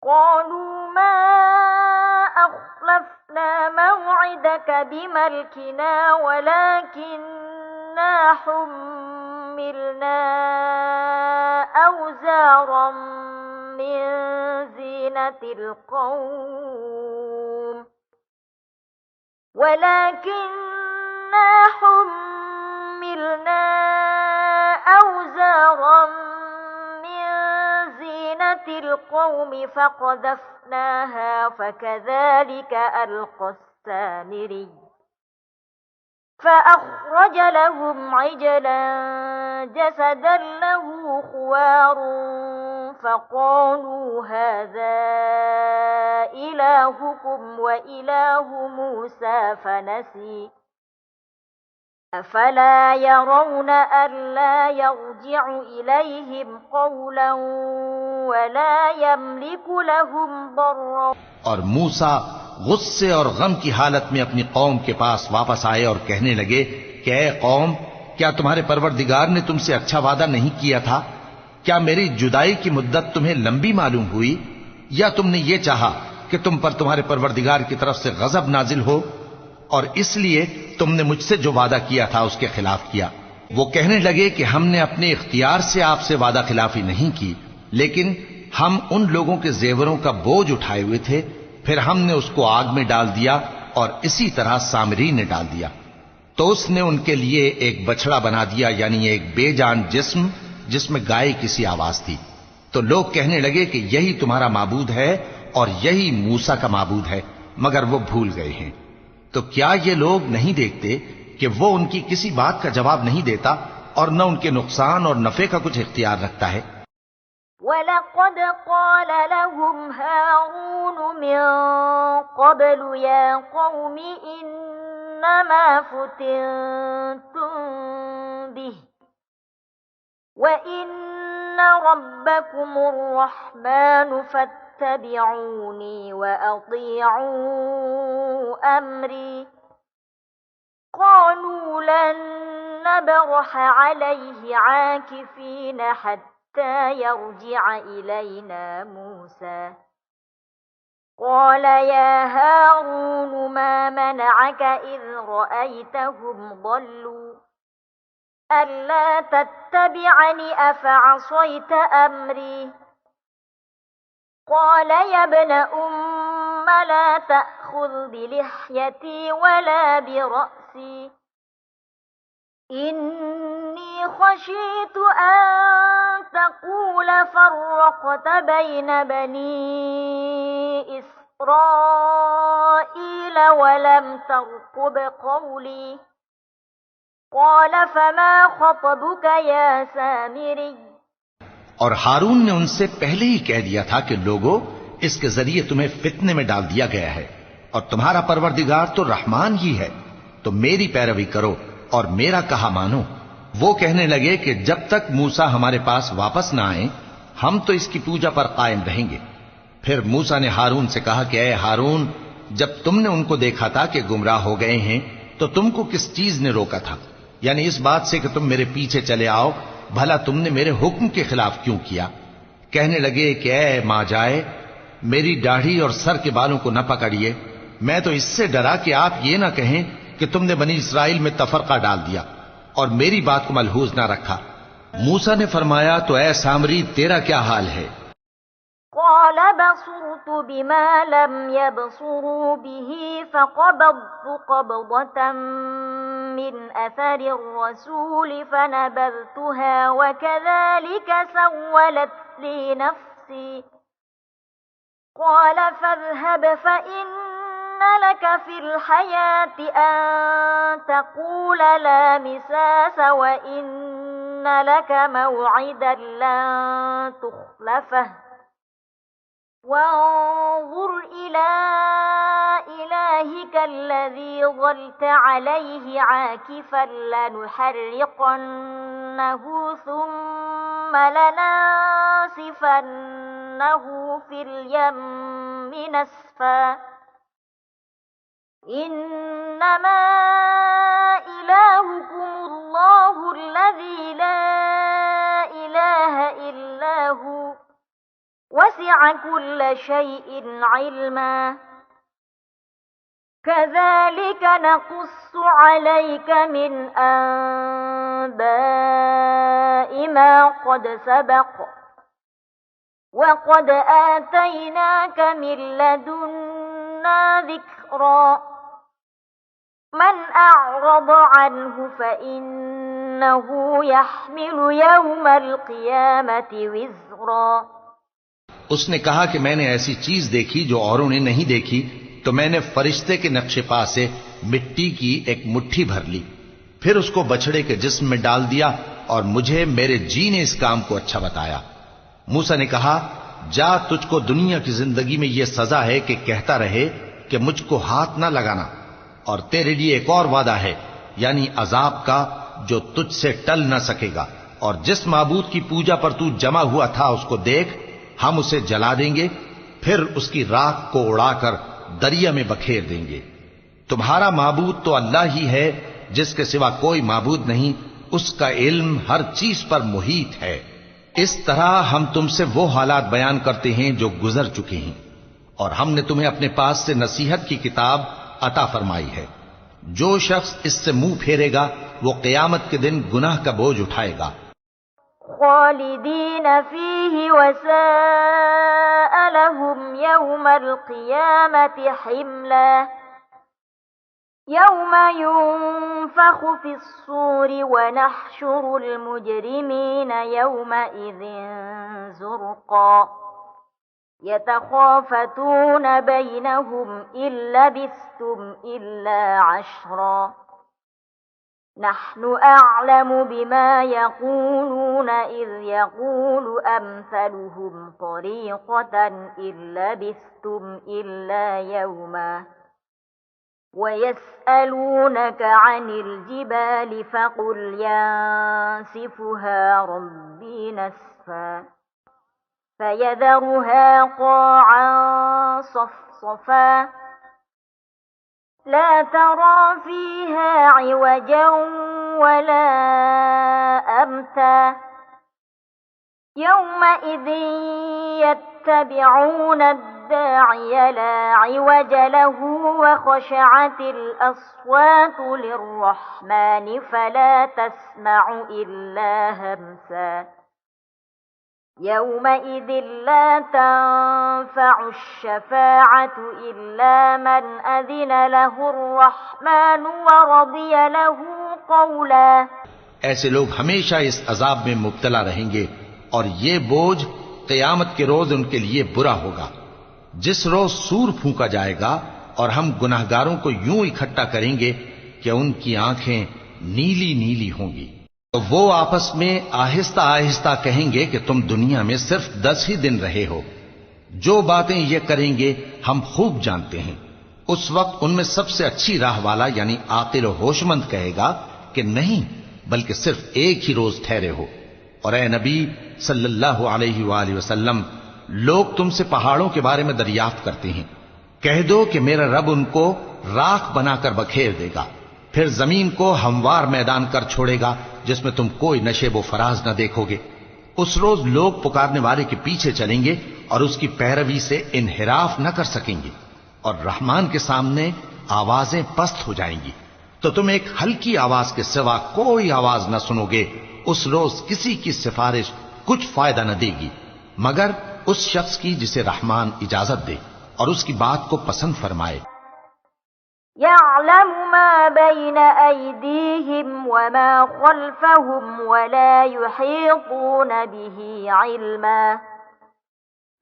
A: قالوا ما أخلفنا موعدك بملكنا ولكننا حملنا أوزارا من زينة القوم فقذفناها فكذلك ألقى السامري فأخرج لهم عجلا جسدا له خوار فقالوا هذا إلهكم وإله موسى فنسي أفلا يرون ألا يرجع إليهم قولا ولا يملك لهم ضرا۔
B: اور موسیٰ غصے اور غم کی حالت میں اپنی قوم کے پاس واپس آئے اور کہنے لگے کہ اے قوم، کیا تمہارے پروردگار نے تم سے اچھا وعدہ نہیں کیا تھا؟ کیا میری جدائی کی مدت تمہیں لمبی معلوم ہوئی، یا تم نے یہ چاہا کہ تم پر تمہارے پروردگار کی طرف سے غضب نازل ہو، اور اس لیے تم نے مجھ سے جو وعدہ کیا تھا اس کے خلاف کیا؟ وہ کہنے لگے کہ ہم نے اپنے اختیار سے آپ سے وعدہ خلافی نہیں کی، لیکن ہم ان لوگوں کے زیوروں کا بوجھ اٹھائے ہوئے تھے، پھر ہم نے اس کو آگ میں ڈال دیا، اور اسی طرح سامری نے ڈال دیا۔ تو اس نے ان کے لیے ایک بچڑا بنا دیا، یعنی ایک بے جان جسم جس میں گائے کسی آواز تھی۔ تو لوگ کہنے لگے کہ یہی تمہارا معبود ہے اور یہی موسیٰ کا معبود ہے، مگر وہ بھول گئے ہیں۔ تو کیا یہ لوگ نہیں دیکھتے کہ وہ ان کی کسی بات کا جواب نہیں دیتا اور نہ ان کے نقصان اور نفع کا کچھ اختیار رکھتا ہے؟
A: وَلَقَدْ قَالَ لَهُمْ هَارُونُ مِن قَبْلُ يَا قَوْمِ إِنَّمَا فُتِنْتُمْ بِهِ وَإِنَّ رَبَّكُمُ الرَّحْمَنُ فَاتَّبِعُونِي وَأَطِيعُوا أَمْرِي قَالُوا لَن نَّبْرَحَ عَلَيْهِ عَاكِفِينَ حَتَّى يَرْجِعَ إِلَيْنَا مُوسَى قَالَ يَا هَارُونُ مَا مَنَعَكَ إِذْ رَأَيْتَهُمْ ضَلُّوا أَلَّا تَتَّبِعَنِ أَفَعَصَيْتَ أَمْرِي قال يا ابن أم لا تأخذ بلحيتي ولا برأسي إني خشيت أن تقول فرقت بين بني إسرائيل ولم ترقب قولي قال فما خطبك يا سامري۔
B: اور ہارون نے ان سے پہلے ہی کہہ دیا تھا کہ لوگو، اس کے ذریعے تمہیں فتنے میں ڈال دیا گیا ہے، اور تمہارا پروردگار تو رحمان ہی ہے، تو میری پیروی کرو اور میرا کہا مانو۔ وہ کہنے لگے کہ جب تک موسیٰ ہمارے پاس واپس نہ آئیں ہم تو اس کی پوجا پر قائم رہیں گے۔ پھر موسیٰ نے ہارون سے کہا کہ اے ہارون، جب تم نے ان کو دیکھا تھا کہ گمراہ ہو گئے ہیں تو تم کو کس چیز نے روکا تھا؟ یعنی اس بات سے کہ تم میرے پیچھے چلے آؤ، بھلا تم نے میرے حکم کے خلاف کیوں کیا؟ کہنے لگے کہ اے ماں جائے، میری داڑھی اور سر کے بالوں کو نہ پکڑیے، میں تو اس سے ڈرا کہ آپ یہ نہ کہیں کہ تم نے بنی اسرائیل میں تفرقہ ڈال دیا اور میری بات کو ملحوظ نہ رکھا۔ موسیٰ نے فرمایا تو اے سامری تیرا کیا حال ہے؟
A: قال بصرت بما لم يبصروا به فقبضت قبضة من أثر الرسول فنبذتها وكذلك سولت لي نفسي قال فاذهب فإن لك في الحياة أن تقول لا مساس وإن لك موعدا لن تخلفه وانظر إلى إلهك الذي ظلت عليه عاكفا لنحرقنه ثم لننسفنه في اليم نسفا إنما إلهكم الله الذي لا إله إلا هو وسع كل شيء علما كذلك نقص عليك من أنباء ما قد سبق وقد آتيناك من لدنا ذكرا من أعرض عنه فإنه يحمل يوم القيامة وزرا۔
B: اس نے کہا کہ میں نے ایسی چیز دیکھی جو اوروں نے نہیں دیکھی، تو میں نے فرشتے کے نقش پا سے مٹی کی ایک مٹھی بھر لی، پھر اس کو بچڑے کے جسم میں ڈال دیا اور مجھے میرے جی نے اس کام کو اچھا بتایا۔ موسیٰ نے کہا جا، تجھ کو دنیا کی زندگی میں یہ سزا ہے کہ کہتا رہے کہ مجھ کو ہاتھ نہ لگانا، اور تیرے لیے ایک اور وعدہ ہے، یعنی عذاب کا جو تجھ سے ٹل نہ سکے گا، اور جس معبود کی پوجا پر تو جمع ہوا تھا اس کو دیکھ، ہم اسے جلا دیں گے، پھر اس کی راکھ کو اڑا کر دریا میں بکھیر دیں گے۔ تمہارا معبود تو اللہ ہی ہے، جس کے سوا کوئی معبود نہیں، اس کا علم ہر چیز پر محیط ہے۔ اس طرح ہم تم سے وہ حالات بیان کرتے ہیں جو گزر چکے ہیں، اور ہم نے تمہیں اپنے پاس سے نصیحت کی کتاب عطا فرمائی ہے۔ جو شخص اس سے منہ پھیرے گا وہ قیامت کے دن گناہ کا بوجھ اٹھائے گا۔
A: خالدين فيه وساء لهم يوم القيامة حملا يوم ينفخ في الصور ونحشر المجرمين يومئذ زرقا يتخافتون بينهم إن لبثتم إلا عشرا نحن أعلم بما يقولون إذ يقول أمثلهم طريقة إن لبثتم إلا يوما ويسألونك عن الجبال فقل ينسفها ربي نسفا فيذرها قاعا صفصفا لا ترى فيها عوجا ولا أمتا يومئذ يتبعون الداعي لا عوج له وخشعت الأصوات للرحمن فلا تسمع إلا همسا يومئذ لا تنفع الشفاعة إلا من أذن له الرحمن ورضي له قولا۔
B: ایسے لوگ ہمیشہ اس عذاب میں مبتلا رہیں گے، اور یہ بوجھ قیامت کے روز ان کے لیے برا ہوگا، جس روز سور پھونکا جائے گا اور ہم گناہگاروں کو یوں اکٹھا کریں گے کہ ان کی آنکھیں نیلی نیلی ہوں گی۔ تو وہ آپس میں آہستہ آہستہ کہیں گے کہ تم دنیا میں صرف 10 ہی دن رہے ہو، جو باتیں یہ کریں گے ہم خوب جانتے ہیں۔ اس وقت ان میں سب سے اچھی راہ والا یعنی عاقل و ہوش مند کہے گا کہ نہیں، بلکہ صرف ایک ہی روز ٹھہرے ہو۔ اور اے نبی صلی اللہ علیہ وآلہ وسلم، لوگ تم سے پہاڑوں کے بارے میں دریافت کرتے ہیں، کہہ دو کہ میرا رب ان کو راکھ بنا کر بکھیر دے گا، پھر زمین کو ہموار میدان کر چھوڑے گا جس میں تم کوئی نشیب و فراز نہ دیکھو گے۔ اس روز لوگ پکارنے والے کے پیچھے چلیں گے اور اس کی پیروی سے انحراف نہ کر سکیں گے، اور رحمان کے سامنے آوازیں پست ہو جائیں گی، تو تم ایک ہلکی آواز کے سوا کوئی آواز نہ سنو گے۔ اس روز کسی کی سفارش کچھ فائدہ نہ دے گی مگر اس شخص کی جسے رحمان اجازت دے اور اس کی بات کو پسند فرمائے۔
A: يعلم ما بين أيديهم وما خلفهم ولا يحيطون به علما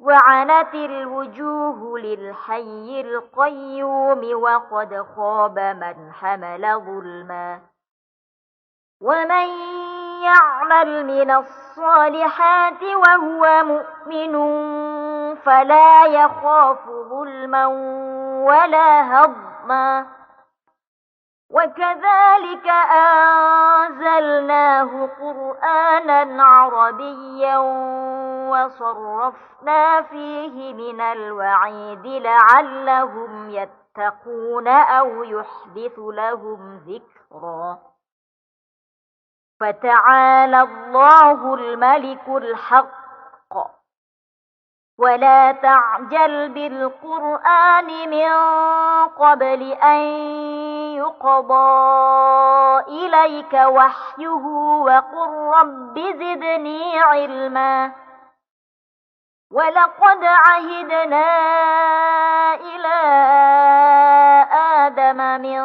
A: وعنت الوجوه للحي القيوم وقد خاب من حمل ظلما ومن يعمل من الصالحات وهو مؤمن فلا يخاف ظلما ولا هضما وكذلك أنزلناه قرآنا عربيا وصرفنا فيه من الوعيد لعلهم يتقون أو يحدث لهم ذكرا فتعالى الله الملك الحق ولا تعجل بالقرآن من قبل أن يقضى إليك وحيه وقل رب زدني علما ولقد عهدنا إلى آدم من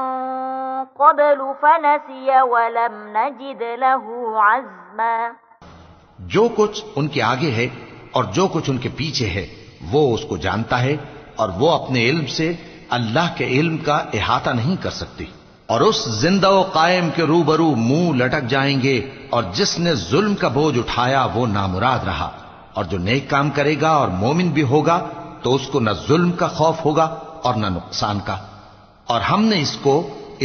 A: قبل فنسي ولم نجد له عزما۔
B: جو کچھ ان کے آگے ہے اور جو کچھ ان کے پیچھے ہے وہ اس کو جانتا ہے، اور وہ اپنے علم سے اللہ کے علم کا احاطہ نہیں کر سکتی۔ اور اس زندہ و قائم کے روبرو منہ لٹک جائیں گے، اور جس نے ظلم کا بوجھ اٹھایا وہ نامراد رہا، اور جو نیک کام کرے گا اور مومن بھی ہوگا تو اس کو نہ ظلم کا خوف ہوگا اور نہ نقصان کا۔ اور ہم نے اس کو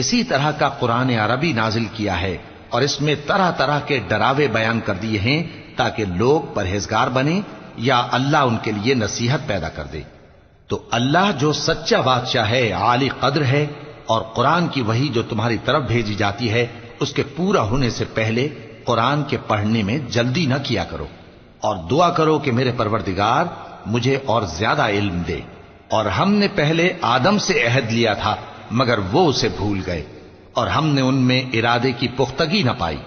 B: اسی طرح کا قرآن عربی نازل کیا ہے، اور اس میں طرح طرح کے ڈراوے بیان کر دیے ہیں تاکہ لوگ پرہیزگار بنیں یا اللہ ان کے لیے نصیحت پیدا کر دے۔ تو اللہ جو سچا بادشاہ ہے، عالی قدر ہے، اور قرآن کی وحی جو تمہاری طرف بھیجی جاتی ہے اس کے پورا ہونے سے پہلے قرآن کے پڑھنے میں جلدی نہ کیا کرو، اور دعا کرو کہ میرے پروردگار مجھے اور زیادہ علم دے۔ اور ہم نے پہلے آدم سے عہد لیا تھا مگر وہ اسے بھول گئے، اور ہم نے ان میں ارادے کی پختگی نہ پائی۔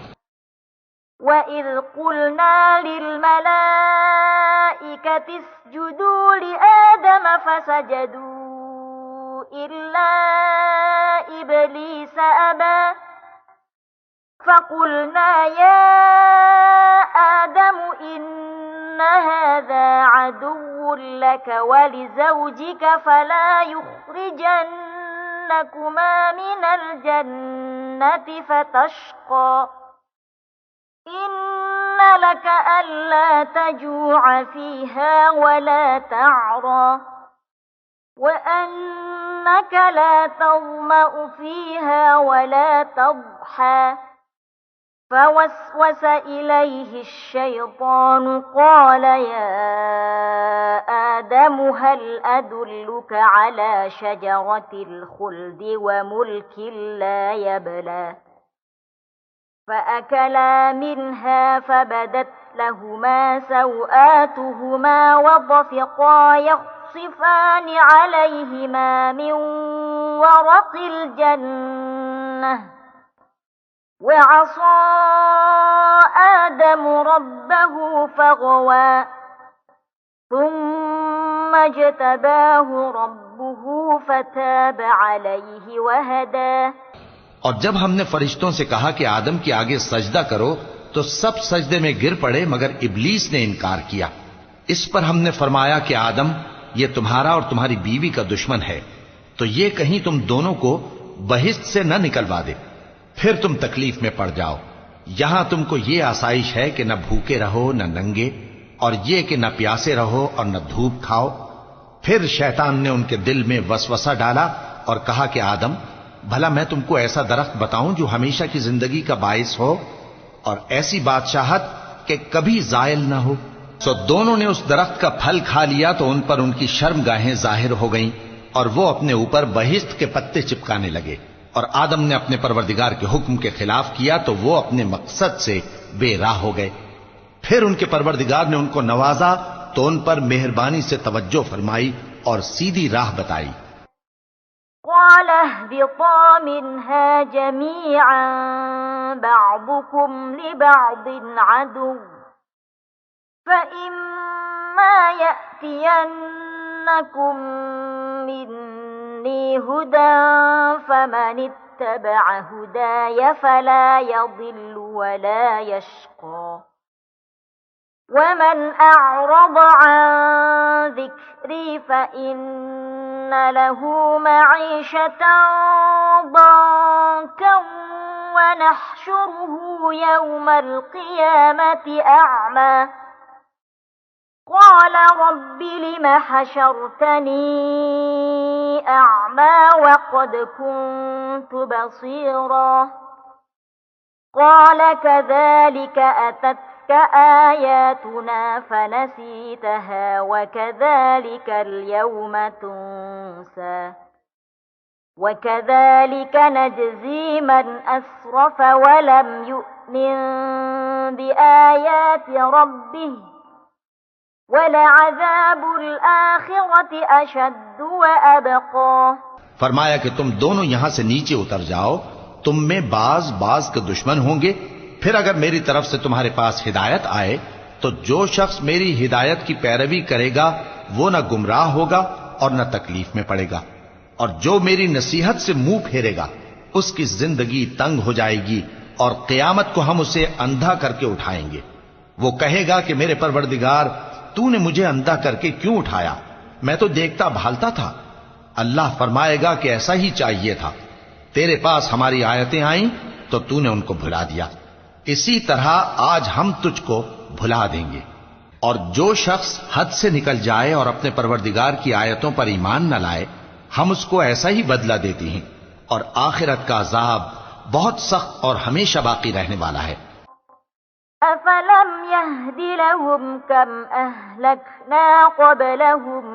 A: وَإِذْ قُلْنَا لِلْمَلَائِكَةِ اسْجُدُوا لِآدَمَ فَسَجَدُوا إِلَّا إِبْلِيسَ أَبَى فَقُلْنَا يَا آدَمُ إِنَّ هَذَا عَدُوٌّ لَكَ وَلِزَوْجِكَ فَلَا يُخْرِجَنَّكُمَا مِنَ الْجَنَّةِ فَتَشْقَى إِنَّ لَكَ أَلَّا تَجُوعَ فِيهَا وَلَا تَعْرَى وَأَنَّكَ لَا تَظْمَأُ فِيهَا وَلَا تَضْحَى فَوَسْوَسَ إِلَيْهِ الشَّيْطَانُ قَالَ يَا آدَمُ هَلْ أَدُلُّكَ عَلَى شَجَرَةِ الْخُلْدِ وَمُلْكٍ لَا يَبْلَى فَأَكَلَا مِنْهَا فَبَدَتْ لَهُمَا سَوْآتُهُمَا وَطَفِقَا يَخْصِفَانِ عَلَيْهِمَا مِنْ وَرَقِ الْجَنَّةِ وَعَصَى آدَمُ رَبَّهُ فَغَوَى ثُمَّ اجْتَبَاهُ رَبُّهُ فَتَابَ عَلَيْهِ وَهَدَى۔
B: اور جب ہم نے فرشتوں سے کہا کہ آدم کے آگے سجدہ کرو تو سب سجدے میں گر پڑے مگر ابلیس نے انکار کیا۔ اس پر ہم نے فرمایا کہ آدم، یہ تمہارا اور تمہاری بیوی کا دشمن ہے، تو یہ کہیں تم دونوں کو بہشت سے نہ نکلوا دے، پھر تم تکلیف میں پڑ جاؤ۔ یہاں تم کو یہ آسائش ہے کہ نہ بھوکے رہو نہ ننگے، اور یہ کہ نہ پیاسے رہو اور نہ دھوپ کھاؤ، پھر شیطان نے ان کے دل میں وسوسہ ڈالا اور کہا کہ آدم، بھلا میں تم کو ایسا درخت بتاؤں جو ہمیشہ کی زندگی کا باعث ہو اور ایسی بادشاہت کہ کبھی زائل نہ ہو؟ سو دونوں نے اس درخت کا پھل کھا لیا تو ان پر ان کی شرمگاہیں ظاہر ہو گئیں اور وہ اپنے اوپر بہشت کے پتے چپکانے لگے، اور آدم نے اپنے پروردگار کے حکم کے خلاف کیا تو وہ اپنے مقصد سے بے راہ ہو گئے۔ پھر ان کے پروردگار نے ان کو نوازا تو ان پر مہربانی سے توجہ فرمائی اور سیدھی راہ بتائی۔
A: قال اهبطا منها جميعا بعضكم لبعض عدو فإما يأتينكم مني هدى فمن اتبع هداي فلا يضل ولا يشقى ومن أعرض عن ذكري فإن له معيشة ضنكا ونحشره يوم القيامة أعمى قال رب لم حشرتني أعمى وقد كنت بصيرا قال كذلك أتتك آياتنا فنسيتها وكذلك اليوم تنسى وكذلك نجزي من أسرف ولم يؤمن بآيات ربه وَلَعَذَابُ الْآخِرَةِ أَشَدُّ وَأَبْقَى۔
B: فرمایا کہ تم دونوں یہاں سے نیچے اتر جاؤ، تم میں بعض کے دشمن ہوں گے، پھر اگر میری طرف سے تمہارے پاس ہدایت آئے تو جو شخص میری ہدایت کی پیروی کرے گا وہ نہ گمراہ ہوگا اور نہ تکلیف میں پڑے گا، اور جو میری نصیحت سے منہ پھیرے گا اس کی زندگی تنگ ہو جائے گی اور قیامت کو ہم اسے اندھا کر کے اٹھائیں گے۔ وہ کہے گا کہ میرے پروردگار، تو نے مجھے اندھا کر کے کیوں اٹھایا؟ میں تو دیکھتا بھالتا تھا۔ اللہ فرمائے گا کہ ایسا ہی چاہیے تھا، تیرے پاس ہماری آیتیں آئیں تو تو نے ان کو بھلا دیا، اسی طرح آج ہم تجھ کو بھلا دیں گے۔ اور جو شخص حد سے نکل جائے اور اپنے پروردگار کی آیتوں پر ایمان نہ لائے، ہم اس کو ایسا ہی بدلہ دیتے ہیں، اور آخرت کا عذاب بہت سخت اور ہمیشہ باقی رہنے والا ہے۔
A: أَفَلَمْ يَهْدِ لَهُمْ كَمْ أَهْلَكْنَا قَبْلَهُمْ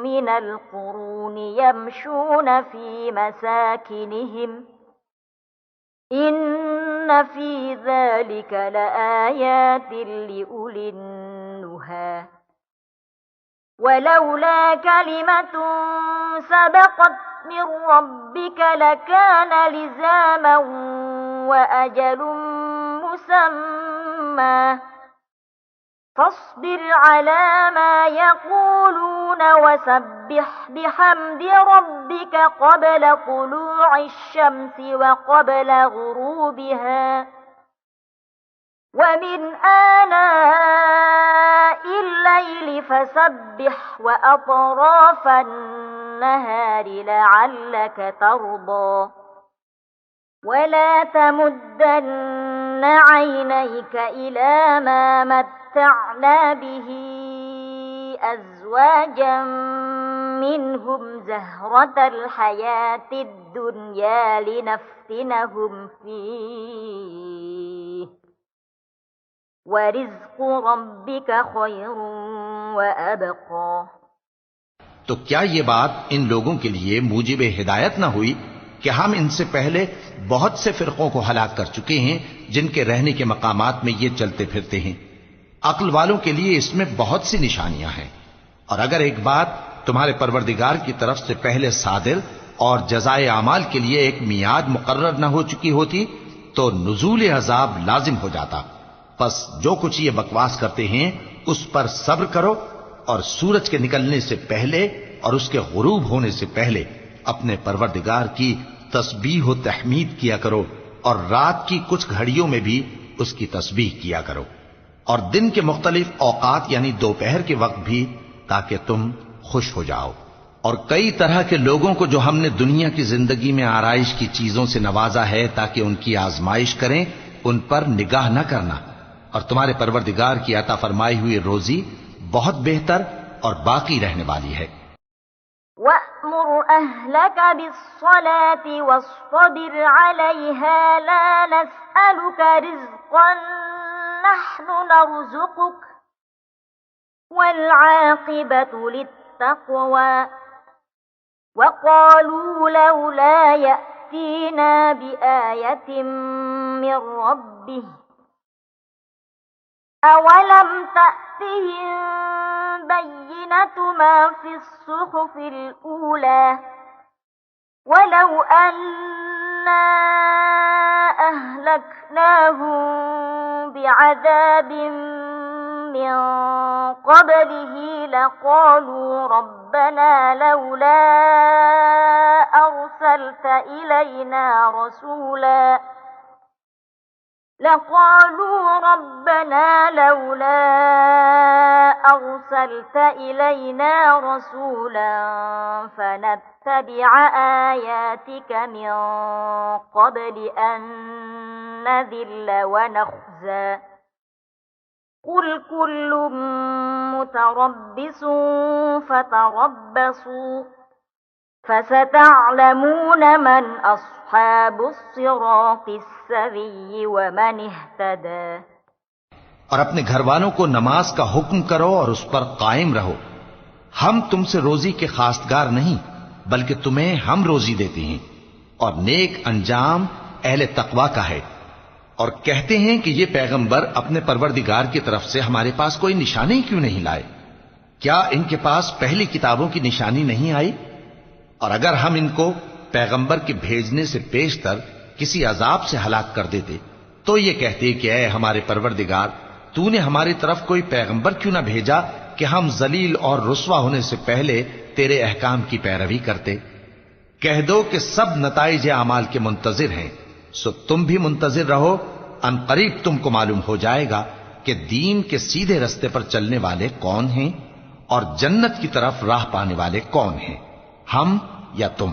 A: مِنَ الْقُرُونِ يَمْشُونَ فِي مَسَاكِنِهِمْ إِنَّ فِي ذَلِكَ لَآيَاتٍ لِأُولِي النُّهَى وَلَوْلَا كَلِمَةٌ سَبَقَتْ مِنْ رَبِّكَ لَكَانَ لِزَامًا وَأَجَلٌ مسمى فاصبر على ما يقولون وسبح بحمد ربك قبل طلوع الشمس وقبل غروبها ومن آناء الليل فسبح وأطراف النهار لعلك ترضى ولا تمدن عينيك إلى ما متعنا به أزواجا منهم زهرة الحياة الدنيا لنفتنهم فيه ورزق ربك خير وأبقى۔
B: تو کیا یہ بات ان لوگوں کے لیے موجب ہدایت نہ ہوئی کہ ہم ان سے پہلے بہت سے فرقوں کو ہلاک کر چکے ہیں جن کے رہنے کے مقامات میں یہ چلتے پھرتے ہیں؟ عقل والوں کے لیے اس میں بہت سی نشانیاں ہیں، اور اگر ایک بات تمہارے پروردگار کی طرف سے پہلے صادر اور جزائے اعمال کے لیے ایک میعاد مقرر نہ ہو چکی ہوتی تو نزول عذاب لازم ہو جاتا۔ پس جو کچھ یہ بکواس کرتے ہیں اس پر صبر کرو، اور سورج کے نکلنے سے پہلے اور اس کے غروب ہونے سے پہلے اپنے پروردگار کی تسبیح و تحمید کیا کرو، اور رات کی کچھ گھڑیوں میں بھی اس کی تسبیح کیا کرو، اور دن کے مختلف اوقات یعنی دوپہر کے وقت بھی، تاکہ تم خوش ہو جاؤ۔ اور کئی طرح کے لوگوں کو جو ہم نے دنیا کی زندگی میں آرائش کی چیزوں سے نوازا ہے تاکہ ان کی آزمائش کریں، ان پر نگاہ نہ کرنا، اور تمہارے پروردگار کی عطا فرمائی ہوئی روزی بہت بہتر اور باقی رہنے والی ہے۔
A: وأمر أهلك بالصلاة واصطبر عليها لا نسألك رزقا نحن نرزقك والعاقبة للتقوى وقالوا لولا يأتينا بآية من ربه أولم تأتهم بينة ما في الصحف الأولى ولو أنا أهلكناهم بعذاب من قبله لقالوا ربنا لولا أرسلت إلينا رسولا فنتبع آياتك من قبل أن نذل ونخزى قل كل متربص فتربصوا فستعلمون من أصحاب الصراط السوي ومن اهتدى۔
B: اور اپنے گھر والوں کو نماز کا حکم کرو اور اس پر قائم رہو۔ ہم تم سے روزی کے خواستگار نہیں بلکہ تمہیں ہم روزی دیتے ہیں، اور نیک انجام اہل تقوی کا ہے۔ اور کہتے ہیں کہ یہ پیغمبر اپنے پروردگار کی طرف سے ہمارے پاس کوئی نشانی کیوں نہیں لائے؟ کیا ان کے پاس پہلی کتابوں کی نشانی نہیں آئی؟ اور اگر ہم ان کو پیغمبر کے بھیجنے سے پیشتر کسی عذاب سے ہلاک کر دیتے تو یہ کہتے کہ اے ہمارے پروردگار، تو نے ہماری طرف کوئی پیغمبر کیوں نہ بھیجا کہ ہم ذلیل اور رسوا ہونے سے پہلے تیرے احکام کی پیروی کرتے۔ کہہ دو کہ سب نتائج اعمال کے منتظر ہیں، سو تم بھی منتظر رہو، ان قریب تم کو معلوم ہو جائے گا کہ دین کے سیدھے رستے پر چلنے والے کون ہیں اور جنت کی طرف راہ پانے والے کون ہیں، ہم یا تم۔